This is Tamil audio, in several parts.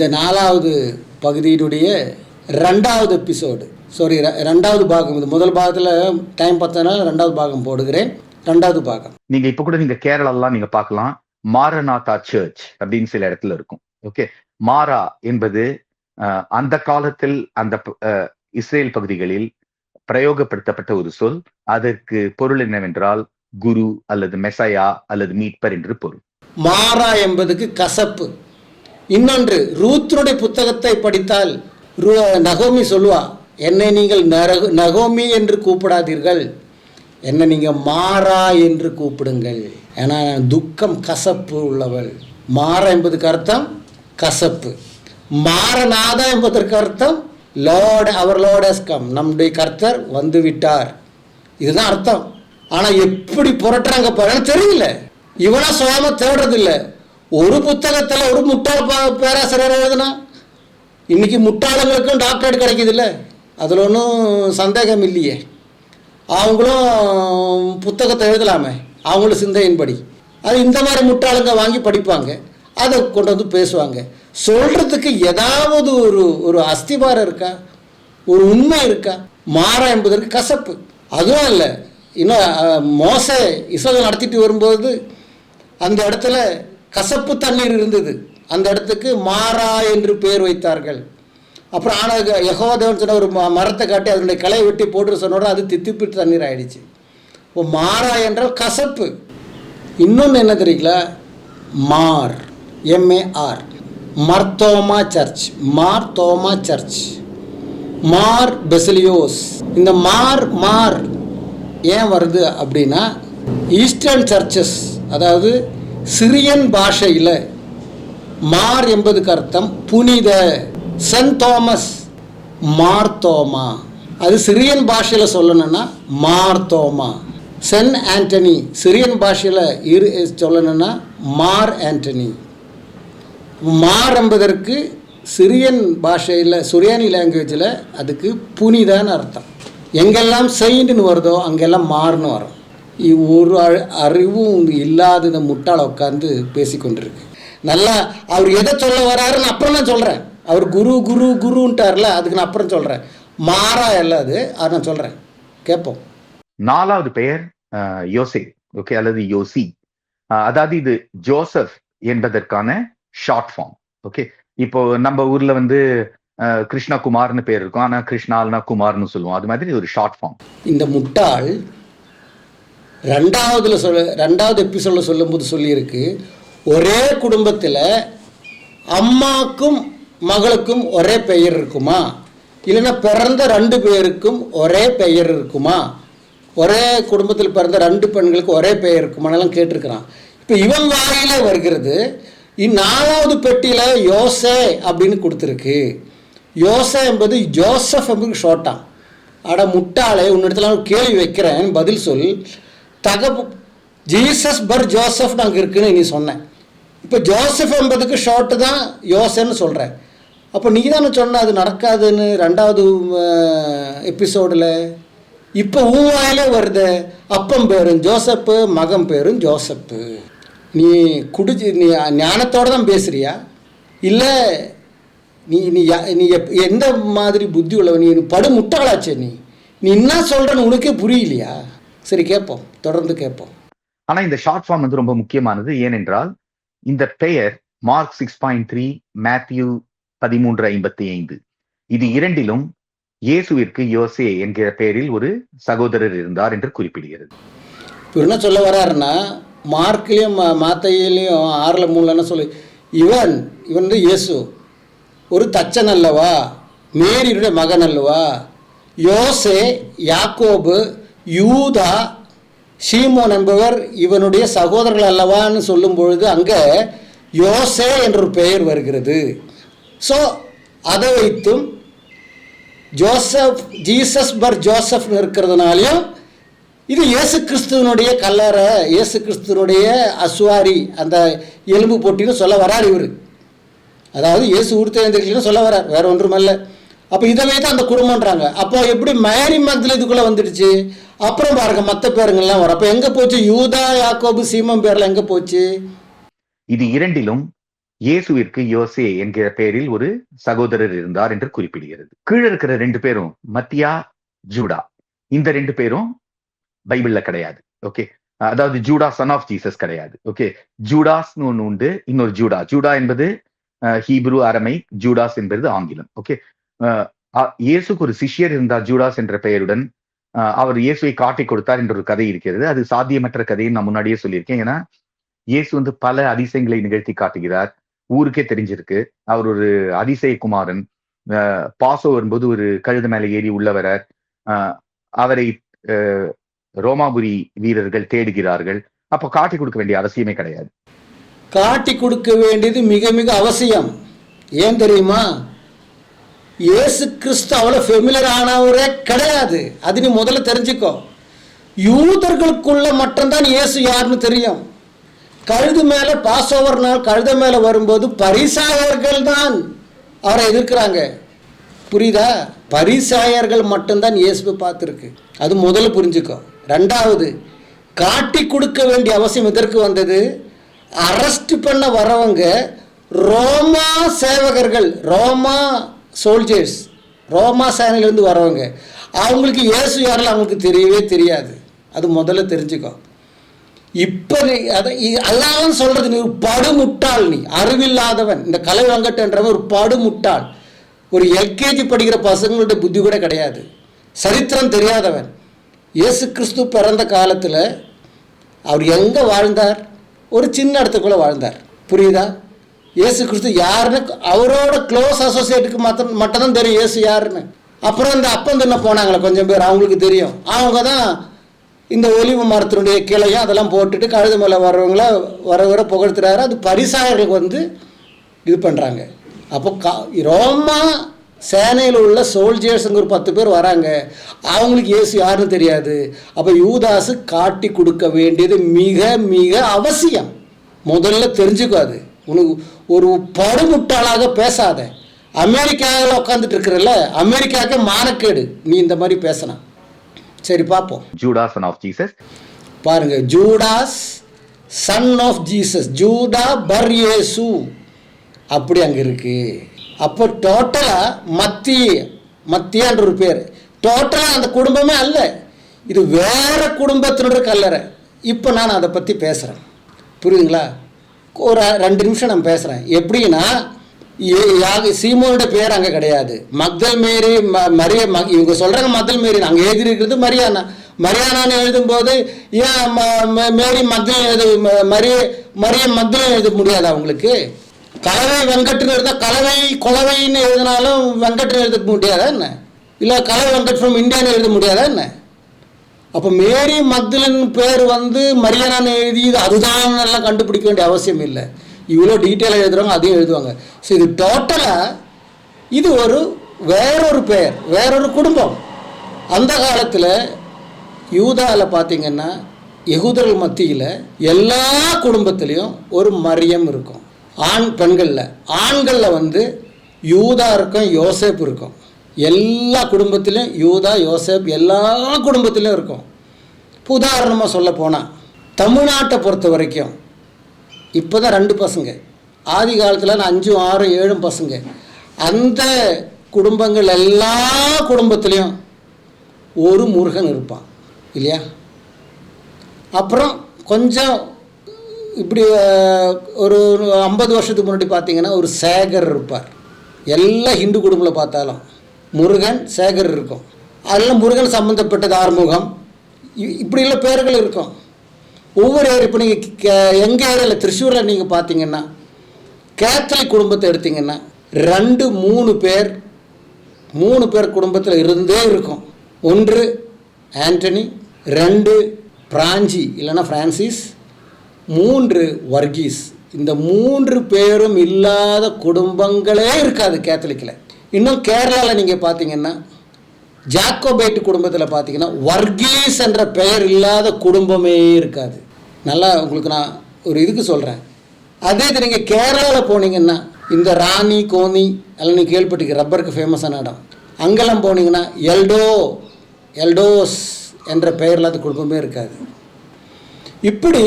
இந்த 4வது பகுதியினுடைய 2வது எபிசோடு, சாரி 2வது பாகம். இது முதல் பாகத்தில் டைம் பார்த்ததுனால 2வது பாகம் போடுகிறேன். 2வது பாகம் நீங்க இப்ப கூட நீங்க கேரளாலாம் நீங்க பார்க்கலாம், மாரநாதா சர்ச் அப்படின்னு சில இடத்துல இருக்கும். ஓகே, மாரா என்பது அந்த காலத்தில் அந்த இஸ்ரேல் பகுதிகளில் பிரயோகப்படுத்தப்பட்ட ஒரு சொல். அதற்கு பொருள் என்னவென்றால் குரு அல்லது மெசையா அல்லது மீட்பர் என்று பொருள். மாரா என்பதுக்கு கசப்பு. இன்னொன்று, ரூத்தினுடைய புத்தகத்தை படித்தால் நகோமி சொல்லுவா, என்னை நீங்கள் நகோமி என்று கூப்பிடாதீர்கள், என்னை நீங்கள் மாறா என்று கூப்பிடுங்கள், ஏன்னா துக்கம் கசப்பு உள்ளவள். மாறா என்பதுக்கு அர்த்தம் கசப்பு. மாரநாதா என்பதற்கு அர்த்தம் லார்ட், அவர் லார்ட் ஹஸ் கம், நம்முடைய கர்த்தர் வந்து விட்டார், இதுதான் அர்த்தம். ஆனால் எப்படி புரட்டுறாங்க பாருங்க, தெரியல. இவனா சுயமா தேடுறதில்ல. ஒரு புத்தகத்தில் ஒரு முட்டாள் பேராசிரியர் எழுதுனா, இன்னைக்கு முட்டாளங்களுக்கும் டாக்டரேட் கிடைக்குது இல்லை, அதில் ஒன்றும் சந்தேகம் இல்லையே. அவங்களும் புத்தகத்தை எழுதலாமே அவங்களும் சிந்தையின்படி. அது இந்த மாதிரி முட்டாளுங்க வாங்கி படிப்பாங்க, அதை கொண்டு வந்து பேசுவாங்க. சொல்கிறதுக்கு ஏதாவது ஒரு அஸ்திபாரம் இருக்கா, ஒரு உண்மை இருக்கா? மாறா என்பதற்கு கசப்பு. அதுவும் இல்லை, இன்னும் மோசே இஸ்ரவேல் நடத்திட்டு வரும்போது அந்த இடத்துல கசப்பு தண்ணீர் இருந்தது, அந்த இடத்துக்கு மாறா என்று பேர் வைத்தார்கள். அப்புறம் ஆனால் யெகோவா தேவன் சொன்ன ஒரு மரத்தை காட்டி அதனுடைய கிளையை வெட்டி போட்டு சொன்னோட அது தித்திப்பு தண்ணீர் ஆயிடுச்சு. இப்போ மாறா என்றால் கசப்பு. இன்னொன்று என்ன தெரியுங்களா, மார், MAR, மர்தோமா சர்ச், மார்தோமா சர்ச், மார் பெசிலியோஸ். இந்த மார் ஏன் வருது அப்படின்னா, ஈஸ்டர்ன் சர்ச்சஸ், அதாவது சிரியன் பாஷையில் மார் என்பதுக்கு அர்த்தம் புனித. சென்ட் தாமஸ், மார்தோமா, அது சிரியன் பாஷையில் சொல்லணும்னா மார்தோமா. சென்ட் ஆண்டனி சிரியன் பாஷையில் சொல்லணும்னா மார் ஆண்டனி. மார் என்பதற்கு சிரியன் பாஷையில், சுரியானி லாங்குவேஜில் அதுக்கு புனிதான்னு அர்த்தம். எங்கெல்லாம் செயின்ட்னு வருதோ அங்கெல்லாம் மார்னு வரும். ஒரு அறிவும் இல்லாத இந்த முட்டாளை உட்காந்து பேசி கொண்டிருக்கு. நல்லா அவர் எதை சொல்ல வராருன்னு அப்புறம் நான் சொல்கிறேன். அவர் குருன்ட்டார்ல, அதுக்கு நான் அப்புறம் சொல்கிறேன். மாறா எல்லாது அது நான் சொல்கிறேன், கேட்போம். 4வது பெயர் யோசே, ஓகே, அல்லது யோசி. அதாவது இது ஜோசப் என்பதற்கான ஷார்ட் ஃபார்ம். ஓகே, இப்போ நம்ம ஊர்ல வந்து கிருஷ்ணகுமார்னு பேர் இருக்கும், ஆனா கிருஷ்ணால்னா குமார்னு சொல்லுவோம். அது மாதிரி ஒரு ஷார்ட் ஃபார்ம். இந்த முட்டாள் 2வது எபிசோட்ல சொல்லும்போது சொல்லியிருக்கு, ஒரே குடும்பத்தில் அம்மாக்கும் மகளுக்கும் ஒரே பெயர் இருக்குமா, இல்லைன்னா பிறந்த 2 பேருக்கும் ஒரே பெயர் இருக்குமா, ஒரே குடும்பத்தில் பிறந்த 2 பெண்களுக்கு ஒரே பெயர் இருக்குமானெல்லாம் கேட்டிருக்கிறான். இப்போ இவன் வாயில வருகிறது. 4வது பெட்டியில் யோசே அப்படின்னு கொடுத்துருக்கு. யோசே என்பது ஜோசப் என்பது ஷார்ட்டாம். அட முட்டாளே, உன்னிடத்துல கேள்வி வைக்கிறேன், பதில் சொல். ஜீசஸ் பர் ஜோசப் அங்கே இருக்குன்னு நீ சொன்னேன். இப்போ ஜோசப் என்பதுக்கு ஷார்ட்டு தான் யோசேன்னு சொல்கிறேன். அப்போ நீ தானே சொன்ன அது நடக்காதுன்னு 2வது எபிசோடில். இப்போ ஊவாயிலே வருது, அப்பம் பேரும் ஜோசப்பு, மகன் பேரும் ஜோசப்பு. நீ நீ ஞானத்தோடு தான் பேசுகிறியா, இல்லை நீ நீ நீ எந்த மாதிரி புத்தி உள்ளவ? நீ படு முட்டாளாச்சே, நீ என்ன சொல்கிறன்னு உனக்கே புரியலையா? சரி, கேட்போம், தொடர்ந்து கேட்போம். ஆனால் இந்த ஷார்ட் ஃபார்ம் வந்து ரொம்ப முக்கியமானது. ஏனென்றால் இந்த பெயர் மார்க் 6.3, மேத்யூ 13:55, இது இரண்டிலும் இயேசுவிற்கு யோசே என்கிற பெயரில் ஒரு சகோதரர் இருந்தார் என்று குறிப்பிடுகிறது. இப்போ என்ன சொல்ல வர்றாருன்னா, மார்க்லேயும் மாத்தையிலையும் 6:3 சொல்லி, இவன் வந்து இயேசு ஒரு தச்சன் அல்லவா, மேரியுடைய மகன் அல்லவா, யோசே, யாக்கோபு, யூதா, சீமோன் என்பவர் இவனுடைய சகோதரர்கள் அல்லவான்னு சொல்லும் பொழுது அங்கே யோசே என்ற ஒரு பெயர் வருகிறது. ஸோ அதை வைத்தும் ஜோசப், ஜீசஸ் பர் ஜோசப்னு இருக்கிறதுனாலையும் இது இயேசு கிறிஸ்துவனுடைய கல்லறை, இயேசு கிறிஸ்துவனுடைய அஸ்வாரி, அந்த எலும்பு போட்டின்னு சொல்ல வரார் இவர். அதாவது இயேசு உடுத்தேந்திரின்னு சொல்ல வரார், வேற ஒன்றுமல்ல. அப்போ இதை வைத்து அந்த குடும்பம்ன்றாங்க. அப்போ எப்படி மேரி மக்தலேனி இதுக்குள்ளே வந்துடுச்சு? அப்புறம் பாருங்க மற்ற பேருங்கள்லாம் வரும். அப்போ எங்கே போச்சு? யூதா, யாக்கோபு, சீமோன் பேர்லாம் எங்கே போச்சு? இது இரண்டிலும் இயேசுவிற்கு யோசே என்கிற பெயரில் ஒரு சகோதரர் இருந்தார் என்று குறிப்பிடுகிறது. கீழே இருக்கிற 2 பேரும் மத்தியா, ஜூடா, இந்த 2 பேரும் பைபிள்ல கிடையாது. ஓகே, அதாவது ஜூடா சன் ஆஃப் ஜீசஸ் கிடையாது. ஓகே, ஜூடாஸ்னு ஒண்ணு உண்டு, இன்னொரு ஜூடா. ஜூடா என்பது ஹீப்ரு, அரமை, ஜூடாஸ் என்பது ஆங்கிலம். ஓகே, இயேசுக்கு ஒரு சிஷ்யர் இருந்தார் ஜூடாஸ் என்ற பெயருடன். அவர் இயேசுவை காட்டி கொடுத்தார் என்ற ஒரு கதை இருக்கிறது. அது சாத்தியமற்ற கதையை நான் முன்னாடியே சொல்லியிருக்கேன். ஏன்னா இயேசு பல அதிசயங்களை நிகழ்த்தி காட்டுகிறார், ஊருக்கே தெரிஞ்சிருக்கு. அவர் ஒரு அதிசய குமாரன். பாசோ வரும்போது ஒரு கழுத மேல ஏறி உள்ளவரார். அவரை ரோமாபுரி வீரர்கள் தேடுகிறார்கள். அப்போ காட்டி கொடுக்க வேண்டிய அவசியமே கிடையாது. காட்டி கொடுக்க வேண்டியது மிக மிக அவசியம். ஏன் தெரியுமா? இயேசு கிறிஸ்து அவ்வளவு ஃபெமிலியர் ஆனவரே கிடையாது. அது நீ முதல்ல தெரிஞ்சுக்கோ. யூதர்களுக்குள்ள மட்டும்தான் இயேசு யாருன்னு தெரியும். கழுது மேல பாஸ்ஓவர் நாள் கழுத மேல வரும்போது பரிசாயர்கள் தான் அவரை எதிர்க்கிறாங்க. புரியுதா? பரிசாயர்கள் மட்டும்தான் இயேசுவை பார்த்துருக்கு. அது முதல்ல புரிஞ்சுக்கோ. 2வது, காட்டி கொடுக்க வேண்டிய அவசியம் எதற்கு வந்தது? அரெஸ்ட் பண்ண வரவங்க ரோமா சேவகர்கள், ரோமா சோல்ஜர்ஸ், ரோமா சேனையிலேருந்து வரவங்க. அவங்களுக்கு இயேசு யாரில் அவங்களுக்கு தெரியவே தெரியாது. அது முதல்ல தெரிஞ்சுக்கோ. இப்போ நீ அதை எல்லாம் சொல்கிறது, நீ ஒரு படுமுட்டாள், நீ அறிவில்லாதவன். இந்த கலை வெங்கட்ன்றவன் ஒரு படுமுட்டாள். ஒரு எல்கேஜி படிக்கிற பசங்களுடைய புத்தி கூட கிடையாது. சரித்திரம் தெரியாதவன். இயேசு கிறிஸ்து பிறந்த காலத்தில் அவர் எங்கே வாழ்ந்தார்? ஒரு சின்ன இடத்துக்குள்ளே வாழ்ந்தார். புரியுதா? இயேசு கிறிஸ்து யாருன்னு அவரோட க்ளோஸ் அசோசியேட்டுக்கு மட்டும்தான் தெரியும் இயேசு யாருன்னு. அப்புறம் இந்த அப்பம் தின்ன போனாங்களே கொஞ்சம் பேர், அவங்களுக்கு தெரியும். அவங்க தான் இந்த ஒலிவு மரத்தினுடைய கிளையும் அதெல்லாம் போட்டுட்டு கழுது மேலே வர்றவங்கள வர புகழ்த்துறாரு. அது பரிசாயர்களுக்கு இது பண்ணுறாங்க. அப்போ ரோமா சேனையில் உள்ள சோல்ஜர்ஸுங்க ஒரு 10 பேர் வராங்க. அவங்களுக்கு இயேசு யாருன்னு தெரியாது. அப்போ யூதாசு காட்டி கொடுக்க வேண்டியது மிக மிக அவசியம். முதல்ல தெரிஞ்சுக்கோ. அது உனக்கு ஒரு படுமுட்டாளாக பேசாத. அமெரிக்காவில் உட்காந்துட்டு இருக்கிறல்ல, அமெரிக்காவுக்கு மானக்கேடு நீ இந்த மாதிரி பேசினா. சரி, பார்ப்போம். ஜூடாஸ் சன் ஆஃப் ஜீசஸ் பாருங்க. ஜூடாஸ் சன் ஆஃப் ஜீசஸ், ஜூடா பர் இயேசு, அப்படி அங்கே இருக்கு. அப்போ டோட்டலாக மத்தியான்ற ஒரு பேர். டோட்டலாக அந்த குடும்பமே அல்ல, இது வேற குடும்பத்தினுடைய கல்லறை. இப்போ நான் அதை பற்றி பேசுகிறேன். புரியுதுங்களா? ஒரு 2 நிமிஷம் நான் பேசுகிறேன். எப்படின்னா, சீமோனுடைய பேர் அங்கே கிடையாது. மக்தல் மேரி, மரிய, இவங்க சொல்கிறாங்க மக்தல் மேரி. அங்கே எழுதியிருக்கிறது மரியானா. மரியானான்னு எழுதும்போது ஏன் மேரி மக்தல் மரிய மக்தல் எழுத முடியாது அவங்களுக்கு? கலவை வெங்கட்னு எழுதா, கலவை கொலவைன்னு எழுதினாலும் வெங்கட்னு எழுத முடியாதா என்ன? இல்லை கலவை வெங்கட் ஃப்ரம் இந்தியான்னு எழுத முடியாதா என்ன? அப்போ மேரி மக்தலின் பேர் மரியானான்னு எழுதி அதுதான் எல்லாம் கண்டுபிடிக்க வேண்டிய அவசியம் இல்லை. இவ்வளோ டீட்டெயிலாக எழுதுகிறவங்க அதையும் எழுதுவாங்க. ஸோ இது டோட்டலாக இது வேறொரு பெயர், வேறொரு குடும்பம். அந்த காலத்தில் யூதாவில் பார்த்தீங்கன்னா யகூதர்கள் மத்தியில் எல்லா குடும்பத்துலேயும் ஒரு மரியம் இருக்கும். ஆண்களில் யூதா இருக்கும், யோசேப் இருக்கும். எல்லா குடும்பத்திலையும் யூதா, யோசேப் எல்லா குடும்பத்திலையும் இருக்கும். இப்போ உதாரணமாக சொல்ல போனால் தமிழ்நாட்டை பொறுத்த வரைக்கும் இப்போ தான் 2 பசங்க. ஆதி காலத்தில் 5, 6, 7 பசங்க. அந்த குடும்பங்கள் எல்லா குடும்பத்துலேயும் ஒரு முருகன் இருப்பான் இல்லையா? அப்புறம் கொஞ்சம் இப்படி ஒரு 50 வருஷத்துக்கு முன்னாடி பார்த்தீங்கன்னா ஒரு சேகர் இருப்பார். எல்லா ஹிந்து குடும்பத்தில் பார்த்தாலும் முருகன், சேகர் இருக்கும். அதெல்லாம் முருகன் சம்மந்தப்பட்டது, ஆறுமுகம், இப்படிலாம் பேர்கள் இருக்கும். ஒவ்வொரு ஏரியா. இப்போ நீங்கள் எங்கள் ஏரியாவில் திருச்சூரில் நீங்கள் பார்த்தீங்கன்னா கேத்தலிக் குடும்பத்தை எடுத்திங்கன்னா 2, 3 பேர் குடும்பத்தில் இருந்தே இருக்கும். 1 ஆண்டனி, 2 பிரான்சி இல்லைன்னா ஃப்ரான்சிஸ், 3 வர்கீஸ். இந்த 3 பேரும் இல்லாத குடும்பங்களே இருக்காது கேத்தலிக்கில். இன்னும் கேரளாவில் நீங்கள் பார்த்தீங்கன்னா ஜாக்கோபைட்டு குடும்பத்தில் பார்த்தீங்கன்னா வர்கீஸ் என்ற பெயர் இல்லாத குடும்பமே இருக்காது. நல்லா உங்களுக்கு நான் ஒரு இதுக்கு சொல்கிறேன். அதே இது நீங்கள் கேரளாவில் போனீங்கன்னா இந்த ராணி, கோனி எல்லாம் நீங்கள் கேள்விப்பட்டிருக்க, ரப்பருக்கு ஃபேமஸான இடம். அங்கெல்லாம் போனீங்கன்னா எல்டோஸ் என்ற பெயர் இல்லாத குடும்பமே இருக்காது. இப்படி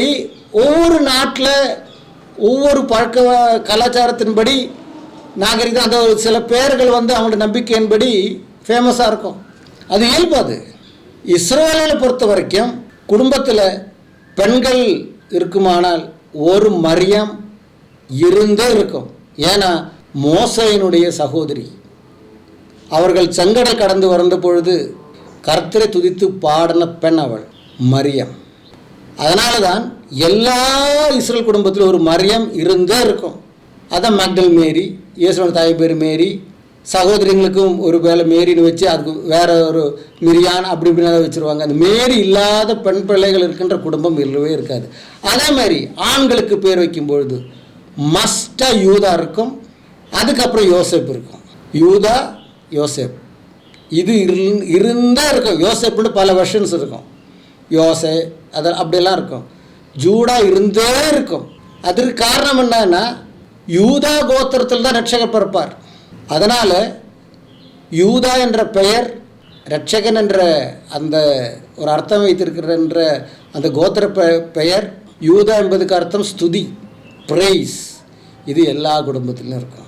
ஒவ்வொரு நாட்டில் ஒவ்வொரு பழக்க கலாச்சாரத்தின்படி நாகரிகம் அந்த சில பெயர்கள் வந்து அவங்களோட நம்பிக்கையின்படி ஃபேமஸாக இருக்கும். அது இயல்பு. அது இஸ்ரவேலை பொறுத்த வரைக்கும் குடும்பத்தில் பெண்கள் இருக்குமானால் ஒரு மரியம் இருந்தே இருக்கும். ஏன்னா மோசையினுடைய சகோதரி, அவர்கள் செங்கடல் கடந்து வந்த பொழுது கர்த்தரை துதித்து பாடின பெண் அவள் மரியம். அதனால தான் எல்லா இஸ்ரேல் குடும்பத்திலும் ஒரு மரியம் இருந்தே இருக்கும். அதான் மேக்டல் மேரி, இயேசுவோட தாய் பேர் மேரி, சகோதரிங்களுக்கும் ஒரு வேலை மேரின்னு வச்சு அதுக்கு வேற ஒரு மிரியான் அப்படி இப்படின்னு வச்சுருவாங்க. அந்த மேரி இல்லாத பெண் பிள்ளைகள் இருக்கின்ற குடும்பம் இல்லவே இருக்காது. அதே மாதிரி ஆண்களுக்கு பேர் வைக்கும்பொழுது மஸ்டாக யூதா இருக்கும், அதுக்கப்புறம் யோசேப் இருக்கும். யூதா யோசேப் இது இருந்தா இருக்கும். யோசேப்னு பல வெர்ஷன்ஸ் இருக்கும். யோசே அது அப்படியெல்லாம் இருக்கும். ஜூடா இருந்தே இருக்கும். அதற்கு காரணம் என்னன்னா யூதா கோத்திரத்தில் தான் ரட்சகர் பிறப்பார். அதனால் யூதா என்ற பெயர் ரட்சகன் என்ற அந்த ஒரு அர்த்தம் வைத்திருக்கிற அந்த கோத்திர பெயர் யூதா என்பதுக்கு அர்த்தம் ஸ்துதி, பிரைஸ். இது எல்லா குடும்பத்திலும் இருக்கும்.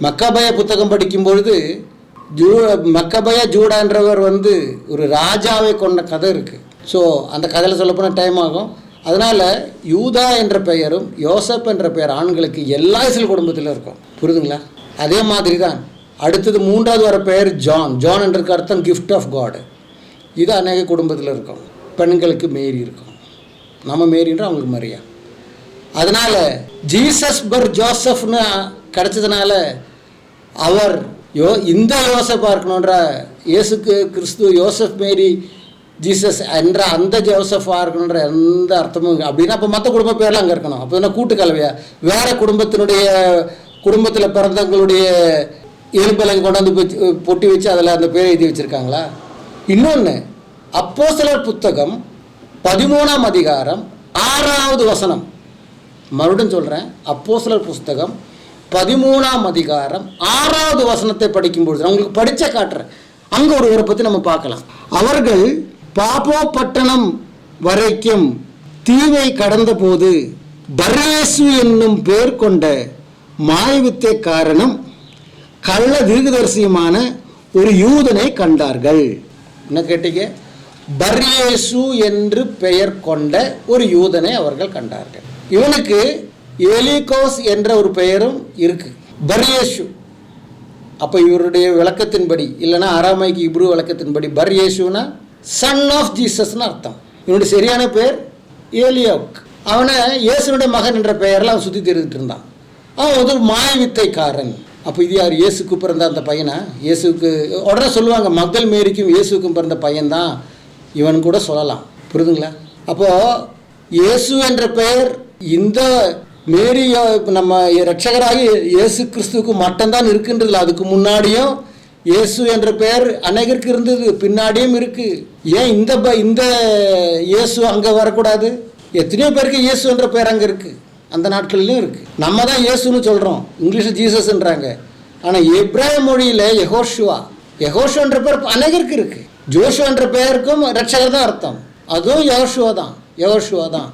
மக்கபய புத்தகம் படிக்கும் பொழுது மக்கபய ஜூடா என்றவர் வந்து ஒரு ராஜாவை கொண்ட கதை இருக்குது. ஸோ அந்த கதையில் சொல்லப்போனால் டைம் ஆகும். அதனால் யூதா என்ற பெயரும் யோசப் என்ற பெயர் ஆண்களுக்கு எல்லா இஸ்ரேல் குடும்பத்திலும் இருக்கும். புரியுதுங்களா? அதே மாதிரி தான் அடுத்தது மூன்றாவது வர பெயர் ஜான். ஜான் என்ற அர்த்தம் கிஃப்ட் ஆஃப் காடு. இது அநேக குடும்பத்தில் இருக்கும். பெண்களுக்கு மேரி இருக்கும். நம்ம மேரின்ற அவங்களுக்கு மரியா. அதனால் ஜீசஸ் பர் ஜோசப்னு கிடச்சதுனால அவர் இந்த யோசப்பாக இருக்கணுன்ற இயேசுக்கு கிறிஸ்து யோசப் மேரி ஜீசஸ் என்ற அந்த ஜோசஃபாக இருக்கணுன்ற எந்த அர்த்தமும் அப்படின்னா அப்போ மற்ற குடும்ப பேர்லாம் அங்கே இருக்கணும். அப்போ என்ன கூட்டு கலவையா? வேறு குடும்பத்தில் பிறந்தவங்களுடைய எலும்பலை கொண்டாந்து பொட்டி வச்சு அதில் அந்த பேரை எழுதி வச்சுருக்காங்களா? இன்னொன்று, அப்போஸ்தலர் புத்தகம் 13ஆம் அதிகாரம் 6வது வசனம். மறுபடியும் சொல்கிறேன், அப்போஸ்தலர் புஸ்தகம் 13ஆம் அதிகாரம் 6வது வசனத்தை படிக்கும்பொழுது நான் உங்களுக்கு படித்த காட்டுறேன். அங்கே ஒருவரை பற்றி நம்ம பார்க்கலாம். அவர்கள் பாப்போ பட்டணம் வரைக்கும் தீவை கடந்த போது பர்யேசு என்னும் பேர் கொண்ட மாயவித்தை காரணம் கள்ள தீர்க்கதரிசியுமான ஒரு யூதனை கண்டார்கள். என்ன கேட்டீங்க? பர்யேசு என்று பெயர் கொண்ட ஒரு யூதனை அவர்கள் கண்டார்கள். இவனுக்கு எலிகோஸ் என்ற ஒரு பெயரும் இருக்கு, பர்யேசு. அப்போ இவருடைய விளக்கத்தின்படி, இல்லைன்னா அராமைக்கு இப்ரு விளக்கத்தின்படி பர்யேசுனா சன் ஆஃப் ஜீசஸ்னு அர்த்தம். இவனுடைய சரியான பேர் ஏலியாவுக்கு. அவனை இயேசுனுடைய மகன் என்ற பெயரில் அவன் சுற்றி தெரிவிட்டு இருந்தான். அவன் ஒரு மாயவித்தைக்காரன். அப்போ இது யார்? இயேசுக்கு பிறந்த அந்த பையனா? இயேசுக்கு உடனே சொல்லுவாங்க மக்தல் மேரிக்கும் இயேசுக்கும் பிறந்த பையன்தான் இவன் கூட சொல்லலாம். புரியுதுங்களா? அப்போது இயேசு என்ற பெயர் இந்த மேரி நம்ம ரட்சகராகி இயேசு கிறிஸ்துவுக்கு மட்டும்தான் இருக்குன்றதில்ல. அதுக்கு முன்னாடியும் இயேசு என்ற பெயர் அநேகருக்கு இருந்தது, பின்னாடியும் இருக்குது. ஏன் இந்த இயேசு அங்கே வரக்கூடாது? எத்தனையோ பேருக்கு இயேசு என்ற பெயர் அங்கே இருக்குது, அந்த நாட்களிலும் இருக்குது. நம்ம தான் இயேசுன்னு சொல்கிறோம், இங்கிலீஷில் ஜீசஸ்ன்றாங்க. ஆனால் எப்ராய மொழியில் யெகோஷுவா என்ற பேர் அநேகருக்கு இருக்குது. ஜோஷுவா என்ற பெயருக்கும் ரட்சகர் தான் அர்த்தம். அதுவும் யெகோஷுவா தான்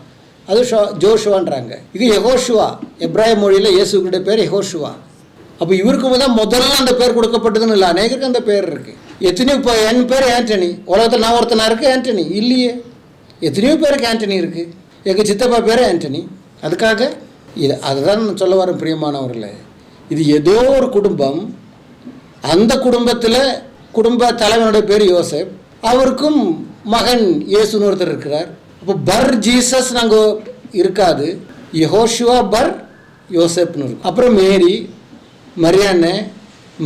அது ஜோஷுவான்றாங்க. இது யெகோஷுவா. எப்ராய மொழியில் இயேசுடைய பேர் யெகோஷுவா. அப்போ இவருக்கு தான் முதல்ல அந்த பேர் கொடுக்கப்பட்டதுன்னு இல்லை, அநேகருக்கு அந்த பேர் இருக்குது. எத்தனையோ இப்போ என் பேர் ஆண்டனி, உலகத்தில் நான் ஒருத்தனா இருக்குது ஆண்டனி இல்லையே. எத்தனையோ பேருக்கு ஆண்டனி இருக்குது. எங்கள் சித்தப்பா பேர் ஆண்டனி. அதுக்காக இது அதுதான் சொல்ல வர பிரியமானவர்களே. இது ஏதோ ஒரு குடும்பம், அந்த குடும்பத்தில் குடும்ப தலைவனுடைய பேர் யோசேப், அவருக்கும் மகன் இயேசுன்னு ஒருத்தர் இருக்கிறார். அப்போ பர் ஜீசஸ் நாங்கள் இருக்காது, யெகோஷுவா பர் யோசேப்னு இருக்கும். அப்புறம் மேரி, மரியானே,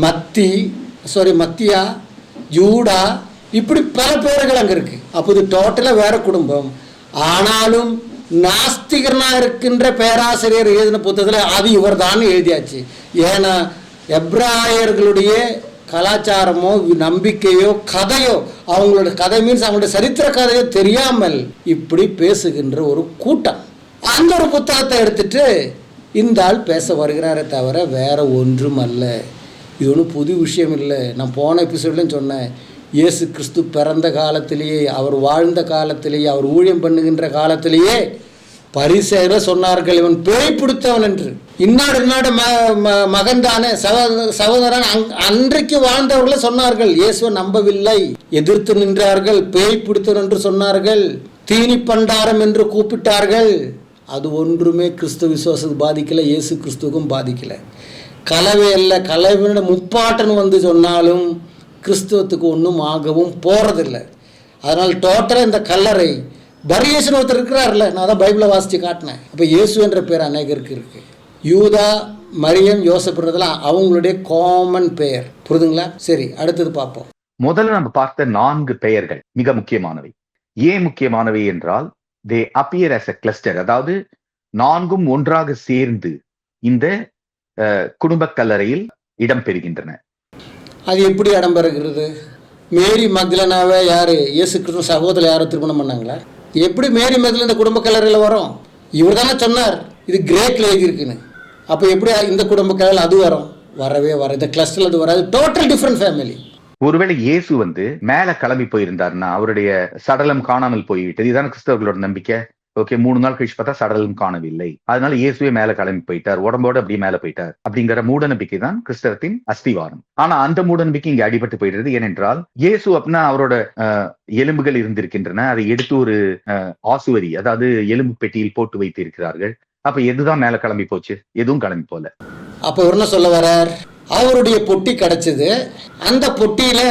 மத்தியா, ஜூடா, இப்படி பல பேர்கள் அங்கே இருக்குது. அப்போ இது டோட்டலாக வேறு குடும்பம். ஆனாலும் நாஸ்திகனாக இருக்கின்ற பேராசிரியர் எழுதின புத்தகத்தில் அது இவர் தான் எழுதியாச்சு. ஏன்னா எப்ராயர்களுடைய கலாச்சாரமோ நம்பிக்கையோ கதையோ, அவங்களோட கதை மீன்ஸ் அவங்களோட சரித்திர கதையோ தெரியாமல் இப்படி பேசுகின்ற ஒரு கூட்டம் அந்த ஒரு புத்தகத்தை எடுத்துட்டு இந்த ஆள் பேச வருகிறாரே தவிர வேற ஒன்றும் அல்ல. இது ஒன்றும் புது விஷயம் இல்லை. நான் போன எபிசோட்லையும் சொன்னேன், இயேசு கிறிஸ்து பிறந்த காலத்திலேயே, அவர் வாழ்ந்த காலத்திலேயே, அவர் ஊழியம் பண்ணுகின்ற காலத்திலேயே பரிசேயர் சொன்னார்கள், இவன் பேய் பிடித்தவன் என்று. இன்னாடு மகன் தானே, சகோதரன் அன்றைக்கு வாழ்ந்தவர்களை சொன்னார்கள். இயேசுவை நம்பவில்லை, எதிர்த்து நின்றார்கள். பேய் பிடித்தவன் என்று சொன்னார்கள், தீனி பண்டாரம் என்று கூப்பிட்டார்கள். அது ஒன்றுமே கிறிஸ்துவ விசுவாசத்துக்கு பாதிக்கலை, இயேசு கிறிஸ்துவுக்கும் பாதிக்கலை. கலவை அல்ல, கலவையோட முப்பாட்டன்னு வந்து சொன்னாலும் கிறிஸ்துவத்துக்கு ஒன்றும் ஆகவும் போகிறதில்லை. அதனால் டோட்டலாக இந்த கல்லறை பரியேசன் ஒருத்தர் இருக்கிறார்ல, நான் தான் பைபிளை வாசித்து காட்டினேன். இப்போ இயேசு என்ற பேர் அநேகருக்கு இருக்குது. யூதா, மரியம், யோசப்ன்றதெல்லாம் அவங்களுடைய காமன் பெயர். புரிதுங்களா? சரி, அடுத்தது பார்ப்போம். முதல்ல நம்ம பார்த்த 4 பெயர்கள் மிக முக்கியமானவை. ஏன் முக்கியமானவை என்றால், தே அப்பியர் as a cluster, அதாவது 4ம் ஒன்றாக சேர்ந்து இந்த குடும்ப கல்லறையில் இடம் பெறுகின்றன. அது எப்படி இடம்பெறுகிறது? மேரி மக்தலேனாவை யார், இயேசு கிறிஸ்து சகோதரர் யாரும் திருமணம் பண்ணாங்களா? எப்படி மேரி மக்தலேனா இந்த குடும்ப கல்லறையில் வரும்? இவர் தானே சொன்னார் இது கிரேக்கில் எழுதியிருக்குன்னு. அப்போ எப்படி இந்த குடும்ப கல்லறையில் அது வரும்? வரவே வர, இந்த கிளஸ்டரில் அது வராது. Total different family. ஒருவேளை இயேசு மேல கிளம்பி போயிருந்தாருன்னா அவருடைய சடலம் காணாமல் போய்விட்டது. இதுதான் கிறிஸ்தவர்களோட நம்பிக்கை. ஓகே, 3 நாள் கழிச்சு பார்த்தா சடலம் காணவில்லை, அதனால இயேசுவே மேல கிளம்பி போயிட்டார், உடம்போடு அப்படியே மேல போயிட்டார் அப்படிங்கிற மூட நம்பிக்கை தான் கிறிஸ்தவத்தின் அஸ்திவாரம். ஆனா அந்த மூட நம்பிக்கை இங்க அடிபட்டு போயிடுறது. ஏனென்றால் இயேசு அப்படின்னா அவரோட எலும்புகள் இருந்திருக்கின்றன, அதை எடுத்து ஒரு ஆசுவரி, அதாவது எலும்பு பெட்டியில் போட்டு வைத்து இருக்கிறார்கள். அப்ப எதுதான் மேல கிளம்பி போச்சு? எதுவும் கிளம்பி போல. அப்ப என்ன சொல்ல வர்றார்? அவருடைய பொட்டி கிடைச்சது, அந்த பொட்டியில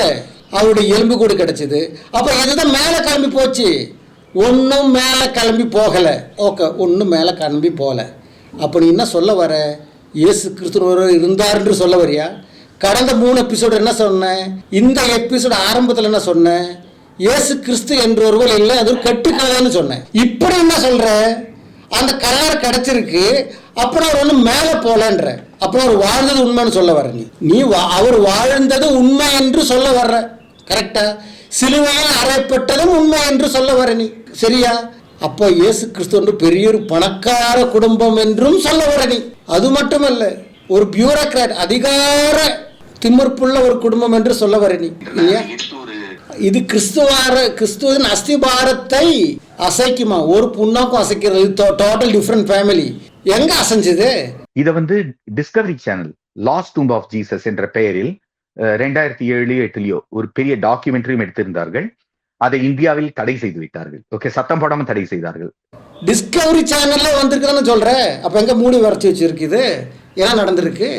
அவருடைய எலும்பு கூடு கிடைச்சது. அப்ப எதுதான் மேல கிளம்பி போச்சு? ஒன்றும் மேலே கிளம்பி போகலை. ஓகே, ஒன்றும் மேலே கிளம்பி போகல. அப்போ நீ என்ன சொல்ல வர? இயேசு கிறிஸ்து இருந்தார் என்று சொல்ல வரியா? கடந்த 3 எபிசோடு என்ன சொன்னேன்? இந்த எபிசோடு ஆரம்பத்தில் என்ன சொன்னேன்? இயேசு கிறிஸ்து என்று ஒருவர் இல்லை, அது ஒரு கட்டுக்கதைன்னு சொன்னேன். இப்படி என்ன சொல்ற? அந்த கல்லறை கிடைச்சிருக்கு, அப்புறம் அவர் ஒன்றும் மேலே போகலன்ற. அப்புறம் அவர் வாழ்ந்தது உண்மைன்னு சொல்ல வர. நீ அவர் வாழ்ந்தது உண்மை என்று சொல்ல வர்ற. கரெக்டா? சிலுவையில் அறையப்பட்டதும் உண்மை என்று சொல்ல வர நீ. சரியா? அப்போ இயேசு கிறிஸ்து என்று பெரிய ஒரு பணக்கார குடும்பம் என்றும் சொல்ல வர நீ. அது மட்டுமல்ல, ஒரு பியூரோக்ராட், அதிகார திமிர்ப்புள்ள ஒரு குடும்பம் என்று சொல்ல வர நீ. இல்லையா? இது கிறிஸ்துவின் அஸ்திபாரத்தை அசைக்குமா? ஒரு புண்ணாக்கும் அசைக்கிறது. Total different family. எங்க அசைஞ்சது? இதை Discovery Channel lost tomb of Jesus என்ற பெயரில் 2007-8 ஒரு பெரிய டாக்குமெண்ட்ரியும் எடுத்திருந்தார்கள். அதை இந்தியாவில் தடை செய்து விட்டார்கள். ஓகே, சத்தம் போடாம தடை செய்தார்கள். டிஸ்கவரி சேனல்ல வந்திருக்குன்னு சொல்றேன். அப்ப எங்க மூடி வரைச்சி வச்சிருக்குது? என்ன நடந்திருக்கு?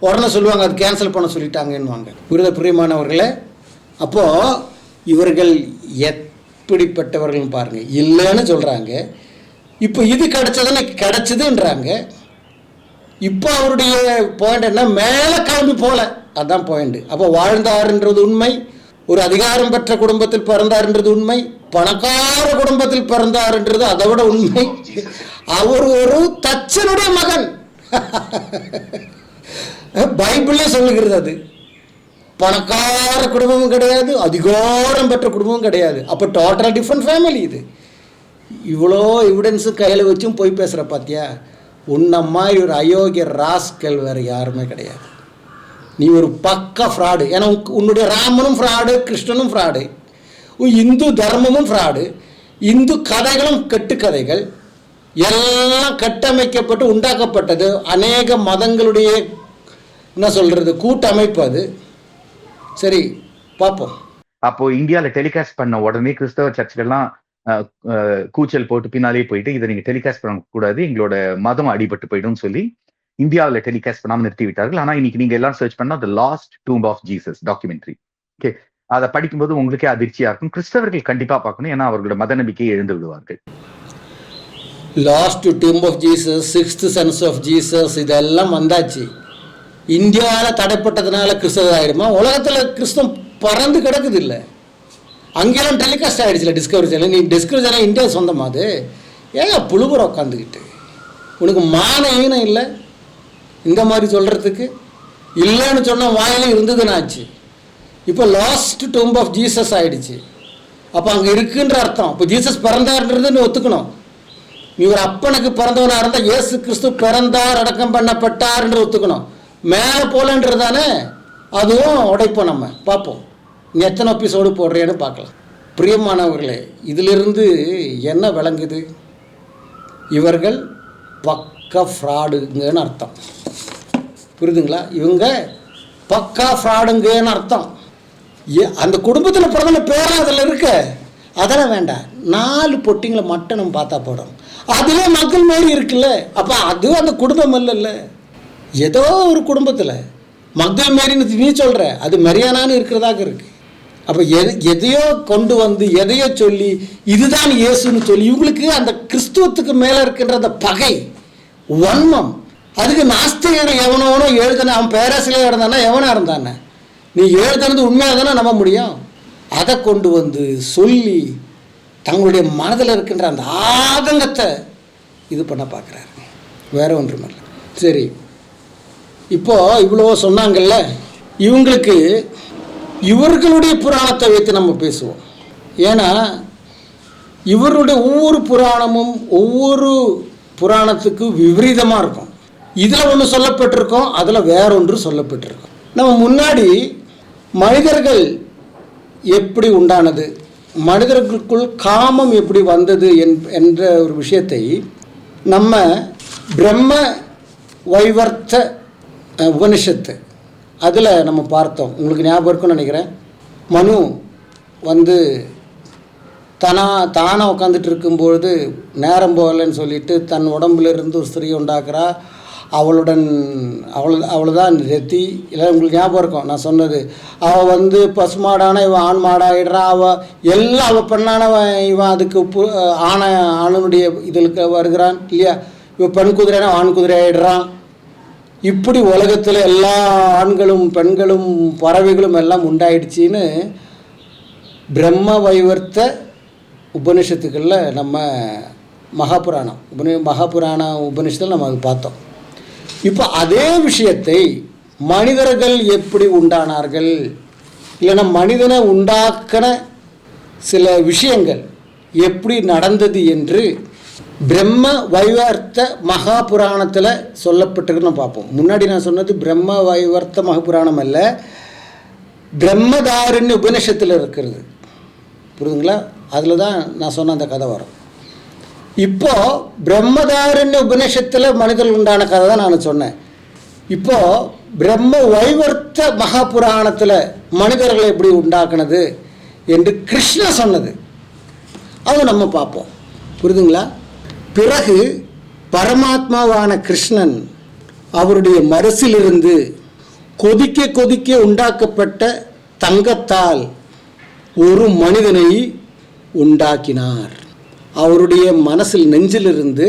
உடனே சொல்லுவாங்க அது கேன்சல் பண்ண சொல்லிட்டாங்கன்னுவாங்க. பிரியமானவர்களே, அப்போ இவர்கள் எப்படிப்பட்டவர்கள் பாருங்க. இல்லைன்னு சொல்றாங்க. இப்போ இது கிடைச்சதுன்றாங்க. இப்போ அவருடைய பாயிண்ட் என்ன? மேலே கிளம்பி போல. அதுதான் பாயிண்ட். அப்போ வாழ்ந்தார்ன்றது உண்மை, ஒரு அதிகாரம் பெற்ற குடும்பத்தில் பிறந்தார்ன்றது உண்மை, பணக்கார குடும்பத்தில் பிறந்தார்ன்றது அதை விட உண்மை. அவர் ஒரு தச்சனுடைய மகன். பைபிளே சொல்லுகிறது. அது பணக்கார குடும்பமும் கிடையாது, அதிகாரம் பெற்ற குடும்பமும் கிடையாது. அப்போ டோட்டலாக டிஃப்ரெண்ட் ஃபேமிலி. இது இவ்வளோ எவிடன்ஸும் கையில் வச்சும் போய் பேசுகிற பார்த்தியா? உன்னம்மா ஒரு அயோக்கிய ராஸ்கல் வேறு யாருமே கிடையாது. நீ ஒரு பக்கா ஃப்ராடு. ஏன்னா உன்னுடைய ராமனும் ஃப்ராடு, கிருஷ்ணனும் ஃப்ராடு, இந்து தர்மமும் ஃப்ராடு, இந்து கதைகளும் கட்டுக்கதைகள், எல்லாம் கட்டமைக்கப்பட்டு உண்டாக்கப்பட்டது. அநேக மதங்களுடைய என்ன சொல்கிறது கூட்டமைப்பு அது. சரி, பார்ப்போம். அப்போ இந்தியாவில் டெலிகாஸ்ட் பண்ண உடனே கிறிஸ்தவ சர்ச்சுகள்லாம் கூச்சல் போட்டு பின்னாலே போயிட்டு இதை நீங்க டெலிகாஸ்ட் பண்ணக்கூடாது, எங்களோட மதம் அடிபட்டு போயிடும் சொல்லி இந்தியாவில் டெலிகாஸ்ட் பண்ணாமல் நிறுத்தி விட்டார்கள். ஆனா இன்னைக்கு நீங்க எல்லாம் சர்ச் பண்ணா the lost tomb of Jesus documentary. Okay, அதை படிக்கும்போது உங்களுக்கே அதிர்ச்சியா இருக்கும். கிறிஸ்தவர்கள் கண்டிப்பா பார்க்கணும், ஏன்னா அவர்களோட மத நம்பிக்கையை எழுந்து விடுவார்கள். Lost tomb of Jesus, sixth sons of Jesus, இதெல்லாம் வந்தாச்சு. இந்தியாவில் தடைப்பட்டதுனால கிறிஸ்தவம் ஆயிடுமா? உலகத்தில் கிறிஸ்தவம் பறந்து கிடக்குது இல்லை? அங்கெல்லாம் டெலிகாஸ்ட் ஆகிடுச்சுல டிஸ்கவரி சேனல். நீ டிஸ்கவரி சேனல் இந்தியா சொந்தமாக அது ஏங்க புழுபுற உட்காந்துக்கிட்டு உனக்கு மான ஈனம் இல்லை இந்த மாதிரி சொல்கிறதுக்கு? இல்லைன்னு சொன்னால் வாயிலே இருந்ததுன்னு ஆச்சு. இப்போ லாஸ்ட் டூம்ப் ஆஃப் ஜீசஸ் ஆகிடுச்சு. அப்போ அங்கே இருக்குன்ற அர்த்தம். இப்போ ஜீசஸ் பிறந்தார்ன்றது நீ ஒத்துக்கணும். நீ ஒரு அப்பனுக்கு பிறந்தவனாக இருந்தால் இயேசு கிறிஸ்து பிறந்தார், அடக்கம் பண்ணப்பட்டார்ன்ற ஒத்துக்கணும். மேலே போலன்றதானே அதுவும் உடைப்போம். நம்ம பார்ப்போம் நீ எத்தனை எபிசோடு போடுறேன்னு பார்க்கலாம். பிரியமானவர்களே, இதிலிருந்து என்ன விளங்குது? இவர்கள் பக்க ஃப்ராடுங்கன்னு அர்த்தம். புரியுதுங்களா? இவங்க பக்கா ஃப்ராடுங்கன்னு அர்த்தம். அந்த குடும்பத்தில் பிறந்த பேரா அதில் இருக்க அதெல்லாம் வேண்டாம். 4 பொட்டிங்களை மட்டும் நம்ம பார்த்தா போடும். அதிலே மக்கள் மாரி இருக்குல்ல. அப்போ அது அந்த குடும்பம் இல்லைல்ல, ஏதோ ஒரு குடும்பத்தில் மக்கள் மாரின்னு நீ சொல்கிற அது மரியானான்னு இருக்கிறதாக இருக்கு. அப்போ எதையோ கொண்டு வந்து எதையோ சொல்லி இதுதான் இயேசுன்னு சொல்லி இவங்களுக்கு அந்த கிறிஸ்துவத்துக்கு மேலே இருக்கின்ற அந்த பகை வன்மம். அதுக்கு நாஸ்திகர் எவனோனோ எழுதுன அவன் பேராசிரியர் இருந்தானா எவனா இருந்தானே, நீ எழுதுனது உண்மையாக தானே நம்ப முடியும். அதை கொண்டு வந்து சொல்லி தங்களுடைய மனதில் இருக்கின்ற அந்த ஆதங்கத்தை இது பண்ண பார்க்குறாரு, வேற ஒன்றுமில்லை. சரி, இப்போ இவ்வளோ சொன்னாங்கல்ல, இவங்களுக்கு இவர்களுடைய புராணத்தை வைத்து நம்ம பேசுவோம். ஏன்னா இவருடைய ஒவ்வொரு புராணமும் ஒவ்வொரு புராணத்துக்கு விபரீதமாக இருக்கும். இதில் ஒன்று சொல்லப்பட்டிருக்கோம், அதில் வேறொன்று சொல்லப்பட்டிருக்கோம். நம்ம முன்னாடி மனிதர்கள் எப்படி உண்டானது, மனிதர்களுக்குள் காமம் எப்படி வந்தது என்ற ஒரு விஷயத்தை நம்ம பிரம்ம வைவர்த்த உபனிஷத்து அதில் நம்ம பார்த்தோம். உங்களுக்கு ஞாபகம் இருக்குன்னு நினைக்கிறேன். மனு வந்து தானாக உட்காந்துட்டு இருக்கும்பொழுது நேரம் போகலைன்னு சொல்லிட்டு தன் உடம்புலேருந்து ஒரு ஸ்திரீ உண்டாக்குறா. அவளுதான் ரத்தி. இல்லை உங்களுக்கு ஞாபகம் இருக்கும் நான் சொன்னது. அவள் வந்து பசுமாடான இவன் ஆண் மாடாயிடுறா. அவள் பெண்ணானவன் இவன் அதுக்கு ஆணனுடைய இதில் வருகிறான் இல்லையா. இவன் பெண் குதிரைனா ஆண் குதிரை ஆயிடுறான். இப்படி உலகத்தில் எல்லா ஆண்களும் பெண்களும் பறவைகளும் எல்லாம் உண்டாயிடுச்சின்னு பிரம்ம வைவர்த்த உபனிஷத்துக்களில் நம்ம மகாபுராண உபனிஷத்தில் நம்ம அது பார்த்தோம். இப்போ அதே விஷயத்தை மனிதர்கள் எப்படி உண்டானார்கள், இல்லைன்னா மனிதனை உண்டாக்கின சில விஷயங்கள் எப்படி நடந்தது என்று பிரம்ம வைவர்த்த மகாபுராணத்தில் சொல்லப்பட்டிருக்கு நம்ம பார்ப்போம். முன்னாடி நான் சொன்னது பிரம்ம வைவர்த்த மகாபுராணம் அல்ல, பிரம்மதாரண்ய உபனிஷத்தில் இருக்கிறது. புரியுதுங்களா? அதில் தான் நான் சொன்ன அந்த கதை வரும். இப்போது பிரம்மதாரண்ய உபநிஷத்தில் மனிதர்கள் உண்டான கதை தான் நான் சொன்னேன். இப்போது பிரம்ம வைவர்த்த மகாபுராணத்தில் மனிதர்களை எப்படி உண்டாக்குனது என்று கிருஷ்ணன் சொன்னது அதை நம்ம பார்ப்போம். புரியுதுங்களா? பிறகு பரமாத்மாவான கிருஷ்ணன் அவருடைய மனசிலிருந்து கொதிக்க கொதிக்க உண்டாக்கப்பட்ட தங்கத்தால் ஒரு மனிதனை உண்டாக்கினார். அவருடைய மனசில் நெஞ்சிலிருந்து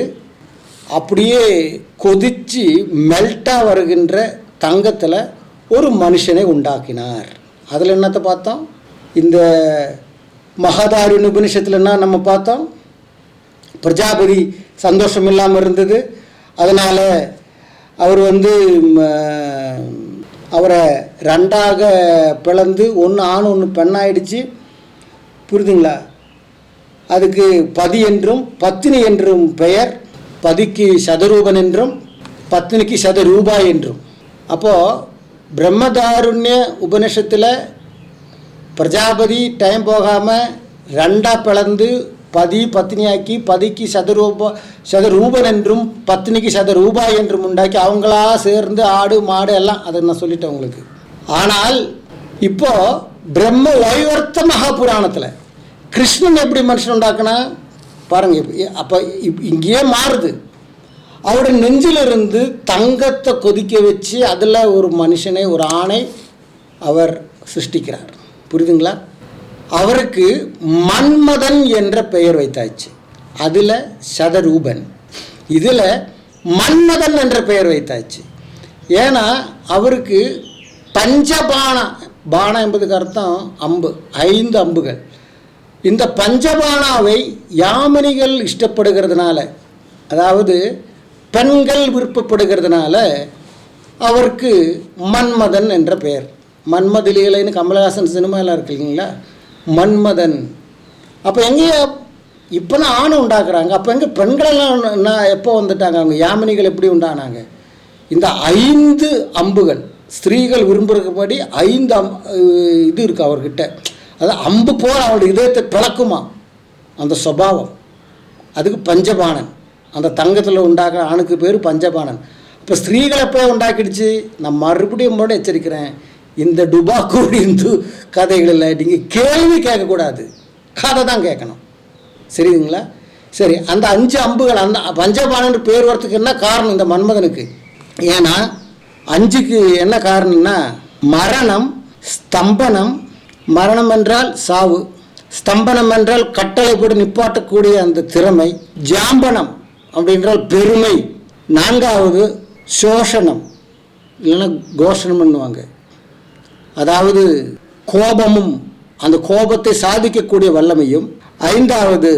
அப்படியே கொதித்து மெல்ட்டாக வருகின்ற தங்கத்தில் ஒரு மனுஷனை உண்டாக்கினார். அதில் என்னத்தை பார்த்தோம்? இந்த மகாதாரண்ய உபனிஷத்தில் என்ன நம்ம பார்த்தோம்? பிரஜாபதி சந்தோஷம் இல்லாமல் இருந்தது. அதனால் அவர் வந்து அவரை 2ஆக பிளந்து ஒன்று ஆண் ஒன்று பெண்ணாயிடுச்சு. புரியுதுங்களா? அதுக்கு பதி என்றும் பத்தினி என்றும் பெயர். பதிக்கு சதரூபன் என்றும் பத்தினிக்கு சதரூபாய் என்றும். அப்போது பிரம்மதாருண்ய உபனிஷத்தில் பிரஜாபதி டைம் போகாமல் 2ஆக பிளந்து பத்தினியாக்கி பதிக்கு சதரூபன் என்றும் பத்தினிக்கு சதரூபாய் என்றும் உண்டாக்கி அவங்களா சேர்ந்து ஆடு மாடு எல்லாம் அதை நான் சொல்லிட்டேன் உங்களுக்கு. ஆனால் இப்போது பிரம்ம வைவர்த்த மகாபுராணத்தில் கிருஷ்ணன் எப்படி மனுஷன் உண்டாக்குனா பாருங்க. அப்போ இங்கேயே மாறுது. அவருடைய நெஞ்சிலிருந்து தங்கத்தை கொதிக்க வச்சு அதில் ஒரு மனுஷனை ஒரு ஆணை அவர் சிருஷ்டிக்கிறார். புரியுதுங்களா? அவருக்கு மன்மதன் என்ற பெயர் வைத்தாச்சு. அதில் சதரூபன், இதில் மன்மதன் என்ற பெயர் வைத்தாச்சு. ஏன்னா அவருக்கு பானம் என்பதுக்கு அர்த்தம் அம்பு, 5 அம்புகள். இந்த பஞ்சபானாவை யாமினிகள் இஷ்டப்படுகிறதுனால, அதாவது பெண்கள் விருப்பப்படுகிறதுனால அவருக்கு மன்மதன் என்ற பெயர். மன்மதிலீலைன்னு கமலஹாசன் சினிமாலாம் இருக்கு இல்லைங்களா, மன்மதன். அப்போ எங்கேயா இப்போ தான் ஆணை உண்டாக்குறாங்க. அப்போ எங்கே பெண்களெல்லாம் எப்போ வந்துட்டாங்க? அவங்க யாமினிகள் எப்படி உண்டானாங்க? இந்த 5 அம்புகள் ஸ்திரீகள் விரும்புகிறபடி 5 இது இருக்குது அவர்கிட்ட. அதாவது அம்பு போல் அவருடைய இதயத்தை பிளக்குமா அந்த சுபாவம். அதுக்கு பஞ்சபாணன் அந்த தங்கத்தில் உண்டாக்குற ஆணுக்கு பேர் பஞ்சபாணன். இப்போ ஸ்திரீகளை எப்போ உண்டாக்கிடுச்சு? நான் மறுபடியும் எச்சரிக்கிறேன், இந்த டுபாக்கூர் இந்து கதைகளில் நீங்கள் கேள்வி கேட்கக்கூடாது, கதை தான் கேட்கணும். சரிங்களா? சரி, அந்த 5 அம்புகள் அந்த பஞ்சபாணன் பேர் வரத்துக்கு என்ன காரணம்? இந்த மன்மதனுக்கு. ஏன்னா 5க்கு என்ன காரணம்னா, மரணம், ஸ்தம்பனம், மரணம் என்றால் சாவு, ஸ்தம்பனம் என்றால் கட்டளை போட்டு நிப்பாட்டக்கூடிய அந்த திறமை, ஜாம்பனம் அப்படின்றால் பெருமை, 4வது சோஷனம் இல்லைன்னா கோஷனம் பண்ணுவாங்க, அதாவது கோபமும் அந்த கோபத்தை சாதிக்கக்கூடிய வல்லமையும், 5வது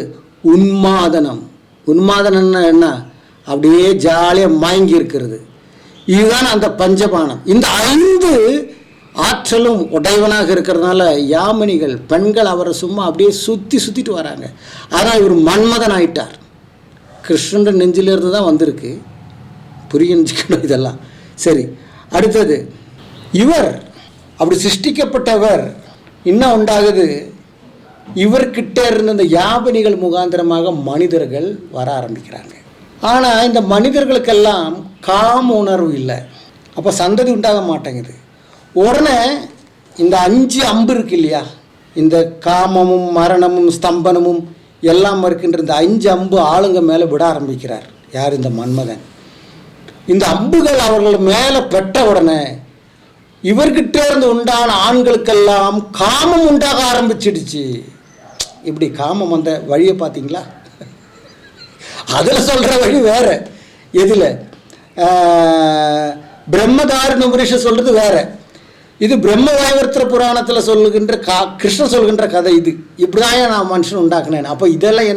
உன்மாதனம். உன்மாதனம்னா என்ன? அப்படியே ஜாலியாக மயங்கி இருக்கிறது. இதுதான் அந்த பஞ்சபானம். இந்த 5 ஆற்றலும் உடையவனாக இருக்கிறதுனால யாமினிகள் பெண்கள் அவரை சும்மா அப்படியே சுற்றிட்டு வராங்க. ஆனால் இவர் மன்மதன் ஆயிட்டார். கிருஷ்ணன் நெஞ்சிலிருந்து தான் வந்திருக்கு, புரிஞ்சுக்கணும் இதெல்லாம். சரி, அடுத்தது இவர் அப்படி சிருஷ்டிக்கப்பட்டவர் என்ன உண்டாகுது? இவர்கிட்ட இருந்த இந்த யாபனிகள் முகாந்திரமாக மனிதர்கள் வர ஆரம்பிக்கிறாங்க. ஆனால் இந்த மனிதர்களுக்கெல்லாம் காம உணர்வு இல்லை, அப்போ சந்ததி உண்டாக மாட்டேங்குது. உடனே இந்த 5 அம்பு இருக்கு இல்லையா, இந்த காமமும் மரணமும் ஸ்தம்பனமும் எல்லாம் இருக்கின்ற இந்த 5 அம்பு ஆளுங்க மேலே விட ஆரம்பிக்கிறார். யார்? இந்த மன்மதன். இந்த அம்புகள் அவர்கள் மேலே பெற்ற உடனே இவர்கிட்ட இருந்து உண்டான ஆண்களுக்கெல்லாம் காமம் உண்டாக ஆரம்பிச்சிடுச்சு. இப்படி காமம் வந்த வழியை பார்த்தீங்களா? அதில் சொல்கிற வழி வேறு, எதில் பிரம்மதாரண உபனிஷத் சொல்கிறது வேறு, இது பிரம்ம வைவர்த்திர புராணத்தில் சொல்லுகின்ற கிருஷ்ணன் சொல்கின்ற கதை. இது இப்படிதான் நான் மனுஷன் உண்டாக்குனேன். அப்போ இதெல்லாம்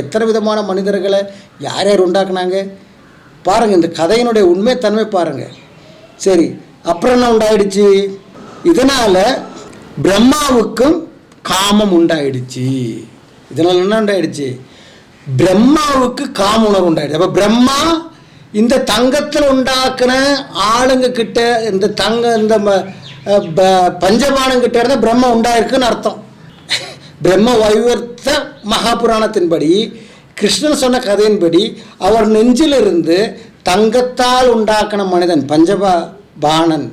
எத்தனை விதமான மனிதர்களை யார் யார் உண்டாக்குனாங்க பாருங்கள், இந்த கதையினுடைய உண்மைத்தன்மை பாருங்கள். சரி, அப்புறம் என்ன உண்டாயிடுச்சு? இதனால் பிரம்மாவுக்கும் காமம் உண்டாயிடுச்சு. இதனால் என்ன உண்டாயிடுச்சு? பிரம்மாவுக்கு காம உணர்வு உண்டாயிடுச்சு. அப்போ பிரம்மா இந்த தங்கத்தில் உண்டாக்குன ஆளுங்க கிட்ட இந்த பஞ்சபானங்கிட்ட இருந்தால் பிரம்மா உண்டாயிருக்குன்னு அர்த்தம். பிரம்ம வைவர்த்த மகாபுராணத்தின்படி, கிருஷ்ணன் சொன்ன கதையின்படி, அவர் நெஞ்சிலிருந்து தங்கத்தால் உண்டாக்கின மனிதன் பஞ்சபாணன்,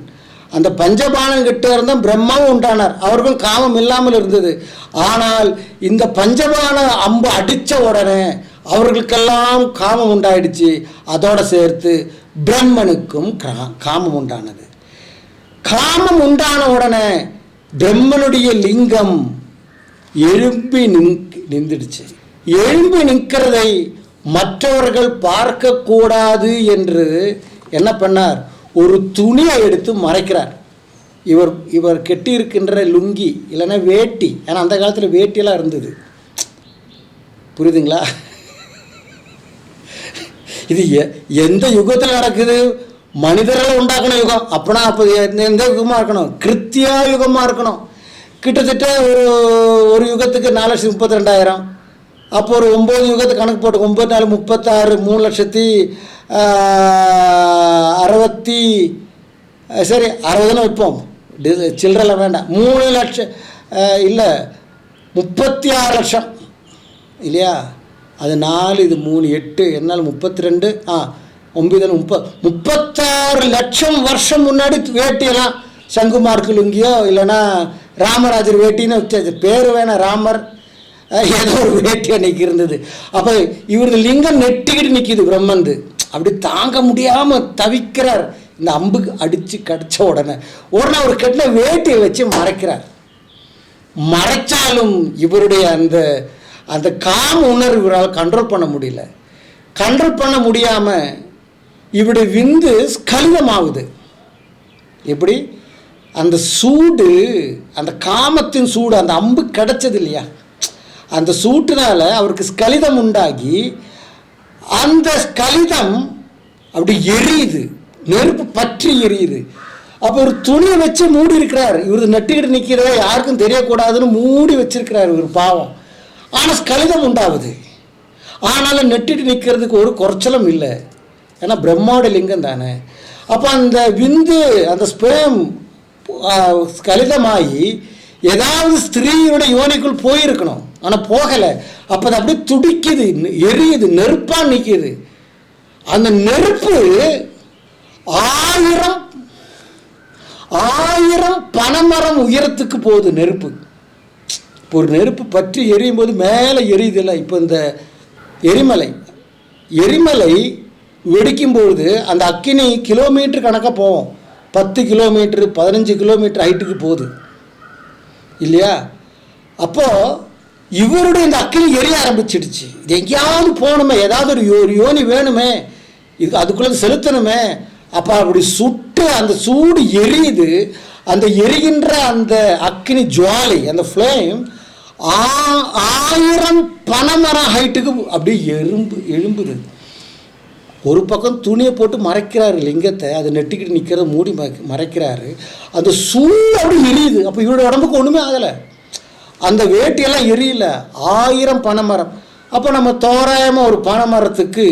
அந்த பஞ்சபாணன் கிட்ட இருந்தால் பிரம்மாவும் உண்டானார். அவருக்கும் காமம் இல்லாமல் இருந்தது. ஆனால் இந்த பஞ்சபான அம்பு அடித்த உடனே அவர்களுக்கெல்லாம் காமம் உண்டாயிடுச்சு. அதோடு சேர்த்து பிரம்மனுக்கும் காமம் உண்டானது. காமம் உண்டான உடனே பிரம்மனுடைய லிங்கம் எழும்பி நின்றுடுச்சு. எழும்பி நிற்கிறதை மற்றவர்கள் பார்க்கக்கூடாது என்று என்ன பண்ணார்? ஒரு துணியை எடுத்து மறைக்கிறார். இவர் கெட்டியிருக்கின்ற லுங்கி இல்லைன்னா வேட்டி, ஏன்னா அந்த காலத்தில் வேட்டியெல்லாம் இருந்தது, புரியுதுங்களா? இது எந்த யுகத்தில் நடக்குது? மனிதர்களை உண்டாக்கின யுகம். அப்போனா அப்போ எந்த யுகமாக இருக்கணும்? கிருத்தியா யுகமாக இருக்கணும். கிட்டத்தட்ட ஒரு யுகத்துக்கு 4,32,000. அப்போ ஒரு 9 யுகத்துக்கு கணக்கு போட்டு 9 4 36 3,60,000 சரி 60ன்னு வைப்போம், சில்லறை வேண்டாம். 3 லட்சம் இல்லை 36 லட்சம் இல்லையா? அது 4 இது 3 8 என்னால் 32 9 36 லட்சம் வருஷம் முன்னாடி வேட்டியெல்லாம் சங்குமார்க்கு லுங்கியோ இல்லைன்னா ராமராஜர் வேட்டின்னு வச்சாச்சு, பேர் வேணாம், ராமர் ஏதோ ஒரு வேட்டி அன்னைக்கு இருந்தது. அப்போ இவரது லிங்கம் நெட்டிக்கிட்டு நிற்கிது. பிரம்மந்து அப்படி தாங்க முடியாமல் தவிக்கிறார். இந்த அம்புக்கு அடித்து கடித்த உடனே ஒரு கட்டின வேட்டியை வச்சு மறைக்கிறார். மறைச்சாலும் இவருடைய அந்த காம உணர்வு இவரால் கண்ட்ரோல் பண்ண முடியல. கண்ட்ரோல் பண்ண முடியாமல் இவருடைய விந்து ஸ்கலிதமாகுது. எப்படி? அந்த சூடு, அந்த காமத்தின் சூடு, அந்த அம்பு கிடைச்சது இல்லையா, அந்த சூட்டினால அவருக்கு ஸ்கலிதம் உண்டாகி அந்த ஸ்கலிதம் அப்படி எரியுது, நெருப்பு பற்றி எரியுது. அப்போ ஒரு துணியை வச்சு மூடி இருக்கிறார். இவர் நட்டுக்கிட்டு நிற்கிறத யாருக்கும் தெரியக்கூடாதுன்னு மூடி வச்சிருக்கிறார் இவர், பாவம். ஆனால் ஸ்கலிதம் உண்டாகுது. ஆனாலும் நெட்டிட்டு நிற்கிறதுக்கு ஒரு குறைச்சலும் இல்லை, ஏன்னா பிரம்மாவோட லிங்கம் தானே. அப்போ அந்த விந்து, அந்த ஸ்பேம் ஸ்கலிதமாகி ஏதாவது ஸ்திரீயோட யோனிக்குள் போயிருக்கணும். ஆனால் போகலை. அப்போ அது அப்படியே துடிக்குது, எரியுது, நெருப்பாக நிற்கிது. அந்த நெருப்பு 1000 பனைமரம் உயரத்துக்கு போகுது நெருப்பு. இப்போ ஒரு நெருப்பு பற்றி எரியும் போது மேலே எரியுதில்லை. இப்போ இந்த எரிமலை வெடிக்கும்பொழுது அந்த அக்கினி கிலோமீட்டர் கணக்காக போவோம். 10 கிலோமீட்டர் 15 கிலோமீட்டர் ஹைட்டுக்கு போகுது இல்லையா? அப்போது இவருடைய இந்த அக்கினி எரிய ஆரம்பிச்சிடுச்சு. இது எங்கேயாவது போகணுமே, ஏதாவது ஒரு யோனி வேணுமே, இது அதுக்குள்ளே செலுத்தணுமே. அப்போ அப்படி சுட்டு அந்த சூடு எரியுது. அந்த எரிகின்ற அந்த அக்கினி ஜுவாலை, அந்த ஃப்ளேம் 1000 பனைமரம் ஹைட்டுக்கு அப்படியே எழும்புது. ஒரு பக்கம் துணியை போட்டு மறைக்கிறாரு லிங்கத்தை, அது நெட்டிக்கிட்டு நிற்கிறத மூடி மறைக்கிறாரு. அந்த சூடு அப்படி எரியுது. அப்போ இவருடைய உடம்புக்கு ஒன்றுமே ஆகலை, அந்த வேட்டியெல்லாம் எரியல. 1000 பனைமரம். அப்போ நம்ம தோராயமாக ஒரு பனைமரத்துக்கு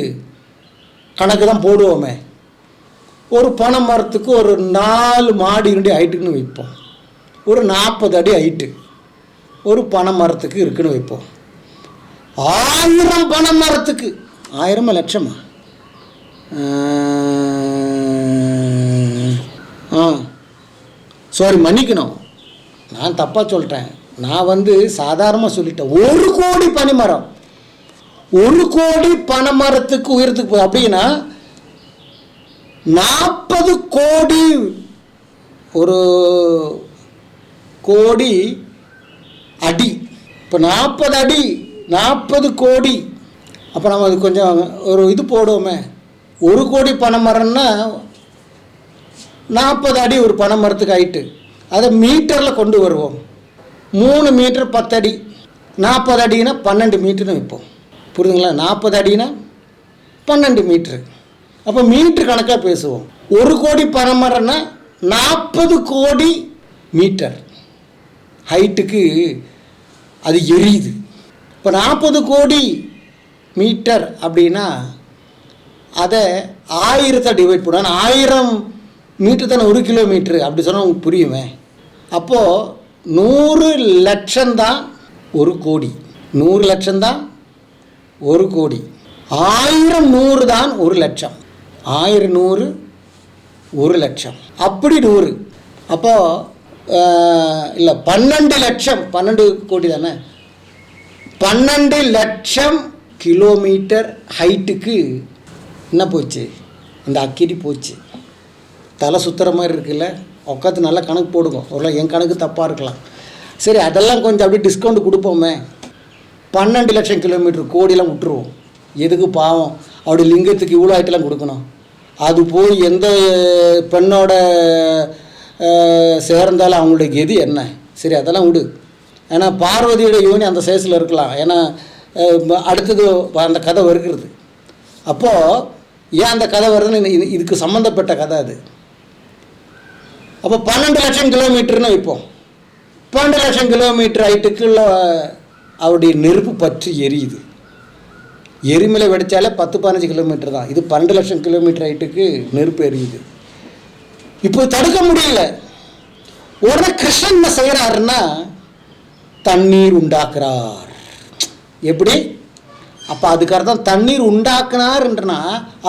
கணக்கு தான் போடுவோமே. ஒரு பனைமரத்துக்கு ஒரு 4 மாடி ஹைட்டுக்குன்னு வைப்போம். ஒரு 40 அடி ஹைட்டு ஒரு பனைமரத்துக்கு இருக்குன்னு வைப்போம். 1000 பனைமரத்துக்கு 1000 லட்சமா? சாரி, மன்னிக்கணும், நான் தப்பாக சொல்லிட்டேன். நான் சாதாரணமாக சொல்லிட்டேன். 1 கோடி பனைமரம், 1 கோடி பனைமரத்துக்கு உயரத்துக்கு போகுது. அப்படின்னா 40 கோடி, ஒரு கோடி அடி. இப்போ 40 அடி 40 கோடி. அப்போ நம்ம அது கொஞ்சம் ஒரு இது போடுவோமே. 1 கோடி பனைமரம்னா 40 அடி ஒரு பனைமரத்துக்கு ஆயிட்டு. அதை மீட்டரில் கொண்டு வருவோம். 3 மீட்டர் 10 அடி, 40 அடினா 12 மீட்டர்னு வைப்போம். புரியுதுங்களா? 40 அடினா 12 மீட்ரு. அப்போ மீட்ரு கணக்காக பேசுவோம். 1 கோடி பனைமரம்னா 40 கோடி மீட்டர் ஹைட்டுக்கு அது எரியுது. இப்போ 40 கோடி மீட்டர் அப்படின்னா அதை 1000 டிவைட் பண்ண 1000 மீட்டர் தானே 1 கிலோமீட்ரு. அப்படி சொன்னால் உங்களுக்கு புரியுமே. அப்போது 100 லட்சம்தான் 1 கோடி, 100 லட்சம்தான் 1 கோடி, 1000 100 தான் 1 லட்சம், 1000 100 1 லட்சம், அப்படி 100. அப்போது இல்லை 12 லட்சம், 12 கோடி தானே, 12 லட்சம் கிலோமீட்டர் ஹைட்டுக்கு என்ன போச்சு? இந்த அக்கினி போச்சு. தலை சுற்றுற மாதிரி இருக்குல்ல? உட்காந்து நல்லா கணக்கு போடுங்க. ஒரு என் கணக்கு தப்பாக இருக்கலாம். சரி, அதெல்லாம் கொஞ்சம் அப்படியே டிஸ்கவுண்ட் கொடுப்போமே. 12 லட்சம் கிலோமீட்டர், கோடியெல்லாம் விட்டுருவோம். எதுக்கு பாவம் அப்படி லிங்கத்துக்கு இவ்வளோ ஆகிட்டெல்லாம் கொடுக்கணும்? அது போய் எந்த பெண்ணோட சேர்ந்தாலும் அவங்களுடைய கதி என்ன? சரி, அதெல்லாம் விடு. ஏன்னா பார்வதியோட யோனி அந்த சைஸில் இருக்கலாம். ஏன்னா அடுத்தது அந்த கதை வருகிறது. அப்போது ஏன் அந்த கதை வருதுன்னு இதுக்கு சம்மந்தப்பட்ட கதை அது. அப்போ 12 லட்சம் கிலோமீட்டர்னு வைப்போம். 12 லட்சம் கிலோமீட்டர் ஹைட்டுக்குள்ள அவருடைய நெருப்பு பற்றி எரியுது. எரிமலை வெடித்தாலே 10-15 கிலோமீட்டர் தான். இது 12 லட்சம் கிலோமீட்டர் ஹைட்டுக்கு நெருப்பு எரியுது. இப்போ தடுக்க முடியல. உடனே கிருஷ்ணன் என்ன செய்கிறாருன்னா தண்ணீர் உண்டாக்குறார். எப்படி? அப்போ அதுக்கு அர்த்தம் தண்ணீர் உண்டாக்குனார்ன்றனா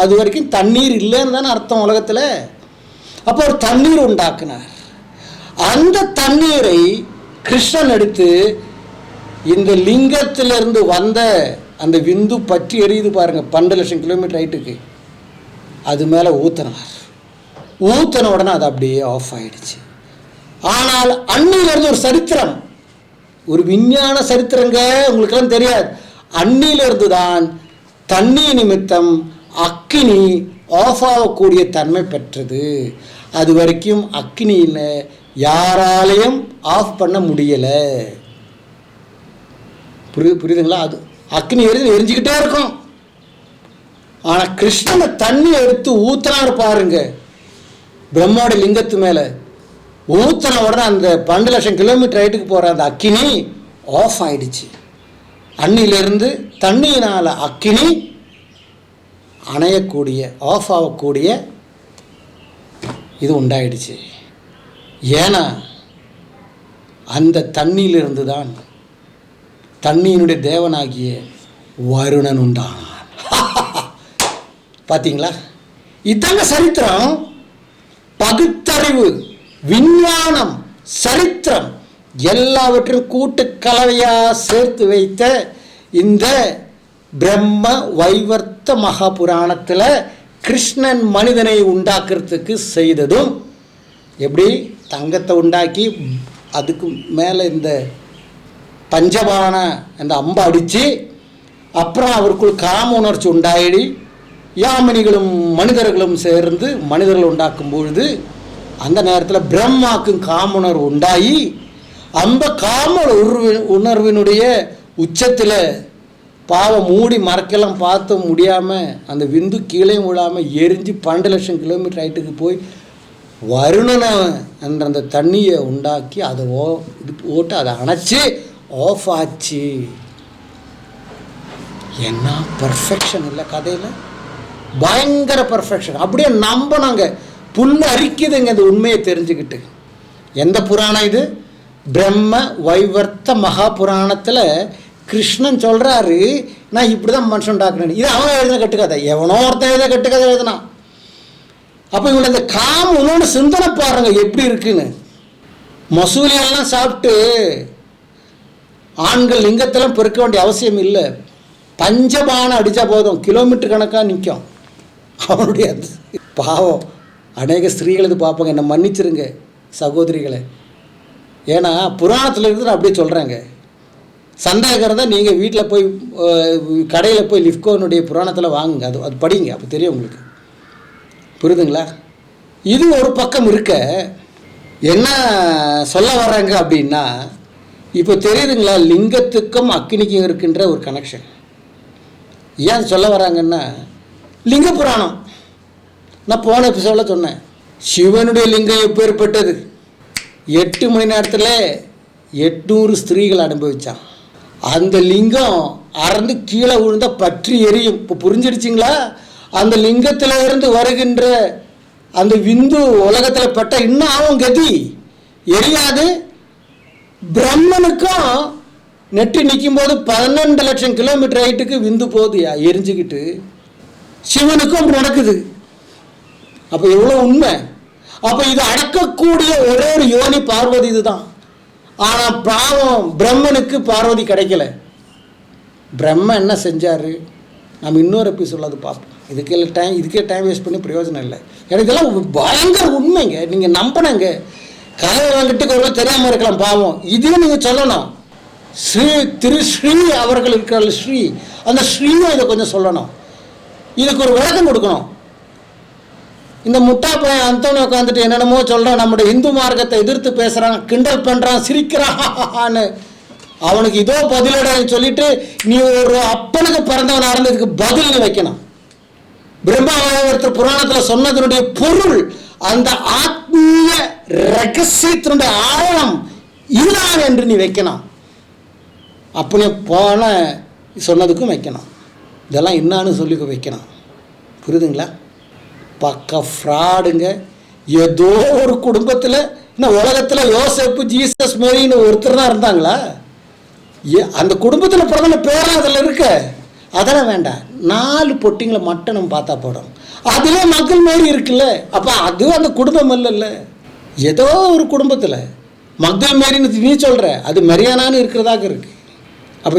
அது வரைக்கும் தண்ணீர் இல்லைன்னு தானே அர்த்தம் உலகத்தில். அப்போ ஒரு தண்ணீர் உண்டாக்குனார். அந்த தண்ணீரை கிருஷ்ணன் எடுத்து இந்த லிங்கத்திலிருந்து வந்த அந்த விந்து பற்றி எரியுது பாருங்கள், 12 லட்சம் கிலோமீட்டர் ஹைட்டுக்கு, அது மேலே ஊற்றினார். ஊற்றின உடனே அது அப்படியே ஆஃப் ஆகிடுச்சு. ஆனால் அன்னிலிருந்து ஒரு சரித்திரம், ஒரு விஞ்ஞான சரித்திரங்க, உங்களுக்கெல்லாம் தெரியாது. அன்னிலிருந்து தான் தண்ணீர் நிமித்தம் அக்கினி ஆஃப் ஆகக்கூடிய தன்மை பெற்றது. அது வரைக்கும் அக்கினியில் யாராலையும் ஆஃப் பண்ண முடியலை. புரியுதுங்களா? அது அக்னி எரிஞ்சுக்கிட்டே இருக்கும். ஆனால் கிருஷ்ணனை தண்ணி எடுத்து ஊற்றினார் பாருங்க பிரம்மாவோட லிங்கத்து மேலே. ஊற்றின உடனே அந்த 12 லட்சம் கிலோமீட்டர் ஹைட்டுக்கு போகிற அந்த அக்கினி ஆஃப் ஆயிடுச்சு. அன்னிலிருந்து தண்ணியினால் அக்கினி அணையக்கூடிய, ஆஃப் ஆகக்கூடிய இது உண்டாயிடுச்சு. ஏன்னா அந்த தண்ணியிலிருந்து தான் தண்ணியினுடைய தேவனாகிய வருணன் உண்டானான். பார்த்தீங்களா? இதாங்க சரித்திரம். பகுத்தறிவு, விஞ்ஞானம், சரித்திரம் எல்லாவற்றையும் கூட்டு கலவையாக சேர்த்து வைத்த இந்த பிரம்ம வைவர்த்த மகாபுராணத்தில் கிருஷ்ணன் மனிதனை உண்டாக்குறதுக்கு செய்ததும் எப்படி தங்கத்தை உண்டாக்கி அதுக்கு மேலே இந்த பஞ்சபான அந்த அம்பை அடித்து அப்புறம் அவருக்குள் காம உணர்ச்சி உண்டாயிடி யாமினிகளும் மனிதர்களும் சேர்ந்து மனிதர்கள் உண்டாக்கும் பொழுது அந்த நேரத்தில் பிரம்மாக்கும் காமுணர்வு உண்டாகி அந்த காம உணர்வினுடைய உச்சத்தில் பாவம் மூடி மறக்கலாம் பார்த்து முடியாமல் அந்த விந்து கீழே விழாமல் எரிஞ்சு 12 லட்சம் கிலோமீட்டர் ஹைட்டுக்கு போய் வருணனை என்ற அந்த தண்ணியை உண்டாக்கி அதை இது போட்டு அதை அணைச்சி ஆஃப் ஆச்சு. என்ன பர்ஃபெக்ஷன் இல்லை கதையில், பயங்கர பர்ஃபெக்ஷன். அப்படியே நம்பினாங்க, புல் அரிக்குதுங்க இந்த உண்மையை தெரிஞ்சுக்கிட்டு. எந்த புராணம் இது? பிரம்ம வைவர்த்த மகாபுராணத்தில் கிருஷ்ணன் சொல்கிறாரு, நான் இப்படி தான் மனுஷன் உண்டாக்குறேன். இது அவன் எழுதின கட்டுக்கதை, எவனோ ஒருத்தன் எழுத கட்டுக்கதை எழுதினான். அப்போ இவங்க இந்த காம உணவு சிந்தனை பாருங்க எப்படி இருக்குன்னு. மசூலியெல்லாம் சாப்பிட்டு ஆண்கள் லிங்கத்தெல்லாம் பெருக்க வேண்டிய அவசியம் இல்லை. பஞ்சபானம் அடித்தா போதும், கிலோமீட்டர் கணக்காக நிற்கும் அவனுடைய. பாவம் அநேக ஸ்திரீகள் இது பார்ப்பாங்க, என்னை மன்னிச்சிருங்க சகோதரிகளை. ஏன்னா புராணத்தில் இருந்து அப்படியே சொல்கிறாங்க. சந்தேகம் தான் நீங்கள் வீட்டில் போய் கடையில் போய் லிஃப்கோனுடைய புராணத்தில் வாங்குங்க, அது படிங்க, அப்போ தெரியும் உங்களுக்கு. புரியுதுங்களா? இது ஒரு பக்கம் இருக்க என்ன சொல்ல வர்றாங்க அப்படின்னா, இப்போ தெரியுதுங்களா லிங்கத்துக்கும் அக்கினிக்கும் இருக்கின்ற ஒரு கனெக்ஷன். ஏன் சொல்ல வராங்கன்னா, லிங்க புராணம் நான் போன எபிசோடில் சொன்னேன், சிவனுடைய லிங்கம் எப்பேற்பட்டது. 8 மணி நேரத்தில் 800 ஸ்திரீகள் அனுபவிச்சான். அந்த லிங்கம் அறந்து கீழே விழுந்த பற்றி எரியும். இப்போ புரிஞ்சிடுச்சிங்களா? அந்த லிங்கத்தில் இருந்து வருகின்ற அந்த விந்து உலகத்தில் பட்ட இன்னும் ஆகும் கதி எரியாது. பிரம்மனுக்கும் நெட்டி நிற்கும் போது 12 லட்சம் கிலோமீட்டர் ஹைட்டுக்கு விந்து போகுது எரிஞ்சுக்கிட்டு. சிவனுக்கும் அப்படி நடக்குது. அப்போ எவ்வளோ உண்மை. அப்போ இது அடக்கக்கூடிய ஒரே ஒரு யோனி பார்வதி இதுதான். ஆனால் பாவம் பிரம்மனுக்கு பார்வதி கிடைக்கல. பிரம்ம என்ன செஞ்சார் நம்ம இன்னொரு எபிசோடில் அது பார்ப்போம். இதுக்கே டைம் வேஸ்ட் பண்ணி பிரயோஜனம் இல்லை. எனக்கு இதெல்லாம் பயங்கர உண்மைங்க. நீங்கள் நம்பினங்க கதை வாங்கிட்டு ஒரு தெரியாமல் இருக்கலாம் பாவம். இதையும் நீங்கள் சொல்லணும். திரு ஸ்ரீ அவர்கள் இருக்கிற ஸ்ரீ, அந்த ஸ்ரீயும் இதை கொஞ்சம் சொல்லணும். இதுக்கு ஒரு விளக்கம் கொடுக்கணும். இந்த முட்டா பையன் அந்தோனி உட்காந்துட்டு என்னென்னமோ சொல்கிறான், நம்முடைய இந்து மார்க்கத்தை எதிர்த்து பேசுகிறான், கிண்டல் பண்ணுறான், சிரிக்கிறான்னு. அவனுக்கு இதோ பதிலடன்னு சொல்லிட்டு நீ ஒரு அப்பனுக்கு பிறந்தவனாக இருந்து இதுக்கு பதில் வைக்கணும். பிரம்மாவர்த்தர் புராணத்தில் சொன்னதனுடைய பொருள், அந்த ஆத்மீய ரகசியத்தினுடைய ஆழம் இதுதான் என்று நீ வைக்கணும். அப்படி போன சொன்னதுக்கும் வைக்கணும். இதெல்லாம் என்னான்னு சொல்லி வைக்கணும். புரியுதுங்களா? பக்க ஃப்ராடுங்க. ஏதோ ஒரு குடும்பத்தில் இன்னும் உலகத்தில் யோசேப்பு ஜீசஸ் மேரின்னு ஒருத்தர் தான் இருந்தாங்களா? அந்த குடும்பத்தில் பிறந்த பேரும் அதில் இருக்க, அதெல்லாம் வேண்டாம். 4 பொட்டிங்களை மட்டும் நம்ம பார்த்தா போடும். அதிலே மக்கள் மாரி இருக்குல்ல. அப்போ அதுவும் அந்த குடும்பம் இல்லைல்ல. ஏதோ ஒரு குடும்பத்தில் மக்கள் மாரின்னு நீ சொல்கிற, அது மரியானான்னு இருக்கிறதாக இருக்குது. அப்போ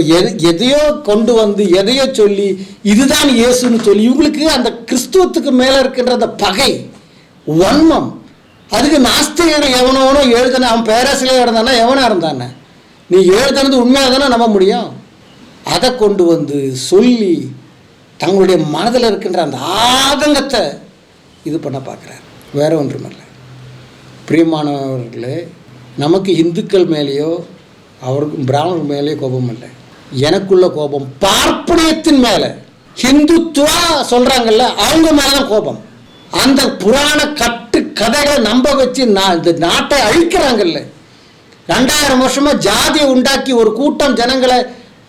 எதையோ கொண்டு வந்து எதையோ சொல்லி இதுதான் இயேசுன்னு சொல்லி இவங்களுக்கு அந்த கிறிஸ்துவத்துக்கு மேலே இருக்கின்ற அந்த பகை வன்மம். அதுக்கு நாஸ்திகர் எவனோனோ எழுதுன, அவன் பேராசிரியர் இருந்தானா எவனாக இருந்தானே, நீ எழுதுனது உண்மையாக தானே நம்ப முடியும். அதை கொண்டு வந்து சொல்லி தங்களுடைய மனதில் இருக்கின்ற அந்த ஆதங்கத்தை இது பண்ண பார்க்குறாரு. வேற ஒன்றுமில்லை. பிரியமானவர்களே, நமக்கு இந்துக்கள் மேலேயோ அவருக்கு பிராமணர் மேலேயோ கோபம் இல்லை. எனக்குள்ள கோபம் பார்ப்பனியத்தின் மேலே, ஹிந்துத்துவா சொல்கிறாங்கல்ல அவங்க மேலே தான் கோபம். அந்த புராண கட்டு கதைகளை நம்ப வச்சு இந்த நாட்டை அழிக்கிறாங்கல்ல. 2000 வருஷமாக ஜாதியை உண்டாக்கி ஒரு கூட்டம் ஜனங்களை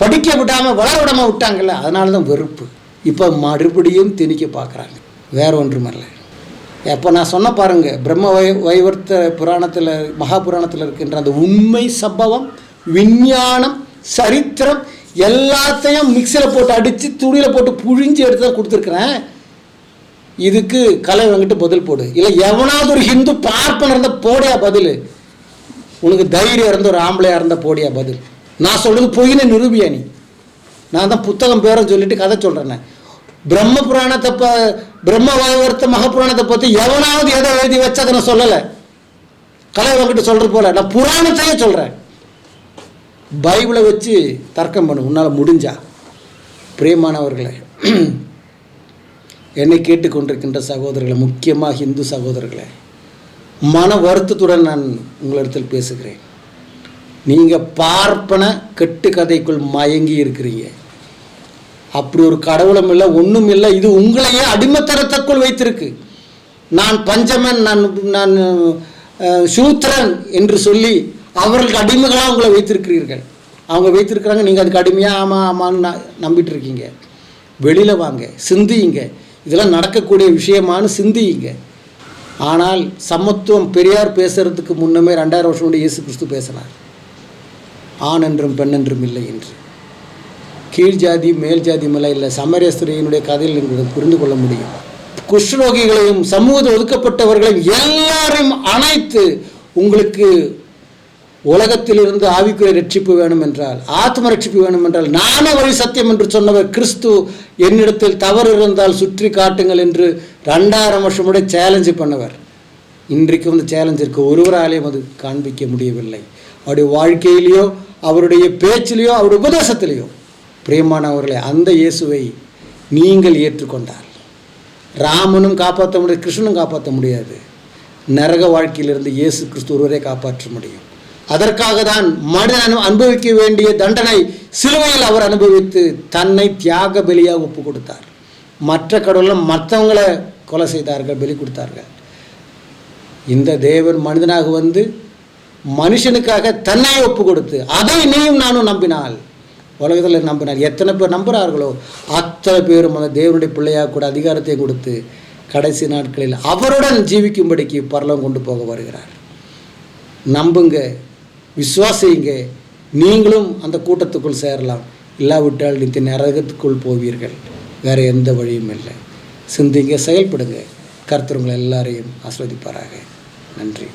படிக்க விடாமல் வளர விடாமல் விட்டாங்கல்ல, அதனால தான் வெறுப்பு. இப்போ மறுபடியும் திணிக்க பார்க்குறாங்க. வேற ஒன்றுமில்லை. எப்போ நான் சொன்ன பாருங்க, பிரம்ம வைவர்த்த புராணத்தில் மகாபுராணத்தில் இருக்கின்ற அந்த உண்மை சம்பவம், விஞ்ஞானம், சரித்திரம் எல்லாத்தையும் மிக்சியில் போட்டு அடித்து துணியில் போட்டு புழிஞ்சு எடுத்து தான் கொடுத்துருக்குறேன். இதுக்கு கலை வாங்கிட்டு பதில் போடு. இல்லை எவனாவது ஒரு ஹிந்து பார்ப்பன இருந்தால் போடியா பதில். உனக்கு தைரியம் இருந்த ஒரு ஆம்பளையாக இருந்தால் போடியா பதில். நான் சொல்கிறது பொய்னு நிரூபியா நீ. நான் தான் புத்தகம் பேரை சொல்லிட்டு கதை சொல்கிறேன். பிரம்ம புராணத்தை பிரம்ம வைவர்த்த மகாபுராணத்தை பற்றி எவனாவது எதை எழுதி வச்சு அதை நான் சொல்லலை. கலை வாங்கிட்டு சொல்கிறது போல நான் புராணத்தையே சொல்கிறேன். பைபிளை வச்சு தர்க்கம் பண்ணு உன்னால் முடிஞ்சா. பிரியமானவர்களே, என்னை கேட்டுக்கொண்டிருக்கின்ற சகோதரர்களை, முக்கியமாக இந்து சகோதரர்களை, மன வருத்தத்துடன் நான் உங்களிடத்தில் பேசுகிறேன். நீங்கள் பார்ப்பன கட்டுக்கதைக்குள் மயங்கி இருக்கிறீங்க. அப்படி ஒரு கடவுளும் இல்லை, ஒன்றும் இல்லை. இது உங்களையே அடிமைத்தனத்திற்குள் வைத்திருக்கு. நான் பஞ்சமன், நான் சூத்திரன் என்று சொல்லி அவர்களுக்கு அடிமைகளாக உங்களை வைத்திருக்கிறீர்கள். அவங்க வைத்திருக்கிறாங்க, நீங்கள் அதுக்கு அடிமையாக ஆமாம் ஆமான்னு நம்பிட்டு இருக்கீங்க. வெளியில் வாங்க, சிந்தியுங்க. இதெல்லாம் நடக்கக்கூடிய விஷயமானு சிந்தியுங்க. ஆனால் சமத்துவம் பெரியார் பேசுகிறதுக்கு முன்னமே 2000 வருஷம் முன்னாடி இயேசு கிறிஸ்து பேசினார். ஆண் என்றும் பெண் என்றும் இல்லை என்று. கீழ் ஜாதி மேல் ஜாதி மேலே இல்லை. சமரேஸ்வரியினுடைய கதையில் நீங்கள் புரிந்து கொள்ள முடியும். குஷ்ரோகிகளையும் சமூகத்தில் ஒதுக்கப்பட்டவர்களையும் எல்லாரையும் அணைத்து உங்களுக்கு உலகத்திலிருந்து ஆவிக்குரிய ரட்சிப்பு வேணும் என்றால், ஆத்ம ரட்சிப்பு வேணும் என்றால், நானே வழி சத்தியம் என்று சொன்னவர் கிறிஸ்து என்னிடத்தில் தவறு இருந்தால் சுற்றி காட்டுங்கள் என்று 2000 வருஷம் முறை சேலஞ்சு பண்ணவர். இன்றைக்கு வந்து சேலஞ்ச் இருக்கு. ஒருவராலேயும் அது காண்பிக்க முடியவில்லை. அவருடைய வாழ்க்கையிலேயோ அவருடைய பேச்சிலேயோ அவருடைய உபதேசத்திலேயோ. பிரியமானவர்களே, அந்த இயேசுவை நீங்கள் ஏற்றுக்கொண்டால் ராமனும் காப்பாற்ற முடியாது, கிருஷ்ணனும் காப்பாற்ற முடியாது. நரக வாழ்க்கையிலிருந்து இயேசு கிறிஸ்து ஒருவரே காப்பாற்ற முடியும். அதற்காக தான் மனிதன் அனுபவிக்க வேண்டிய தண்டனை சிலுவையில் அவர் அனுபவித்து தன்னை தியாக பலியாக ஒப்பு கொடுத்தார். மற்ற கடவுளும் மற்றவங்களை கொலை செய்தார்கள், பலி கொடுத்தார்கள். இந்த தேவன் மனிதனாக வந்து மனுஷனுக்காக தன்னை ஒப்பு கொடுத்து அதை நீயும் நானும் நம்பினால், உலகத்தில் நம்பினால், எத்தனை பேர் நம்புகிறார்களோ அத்தனை பேரும் அந்த தேவனுடைய பிள்ளையாக கூட அதிகாரத்தை கொடுத்து கடைசி நாட்களில் அவருடன் ஜீவிக்கும்படிக்கு பரலோகம் கொண்டு போக வருகிறார். நம்புங்க, விசுவாசிங்க. நீங்களும் அந்த கூட்டத்துக்குள் சேரலாம். இல்லாவிட்டால் நித்திய நரகத்துக்குள் போவீர்கள். வேறு எந்த வழியும் இல்லை. சிந்திங்க, செயல்படுங்க. கர்த்தர் உங்களை எல்லாரையும் ஆசீர்வதிப்பாராக. நன்றி.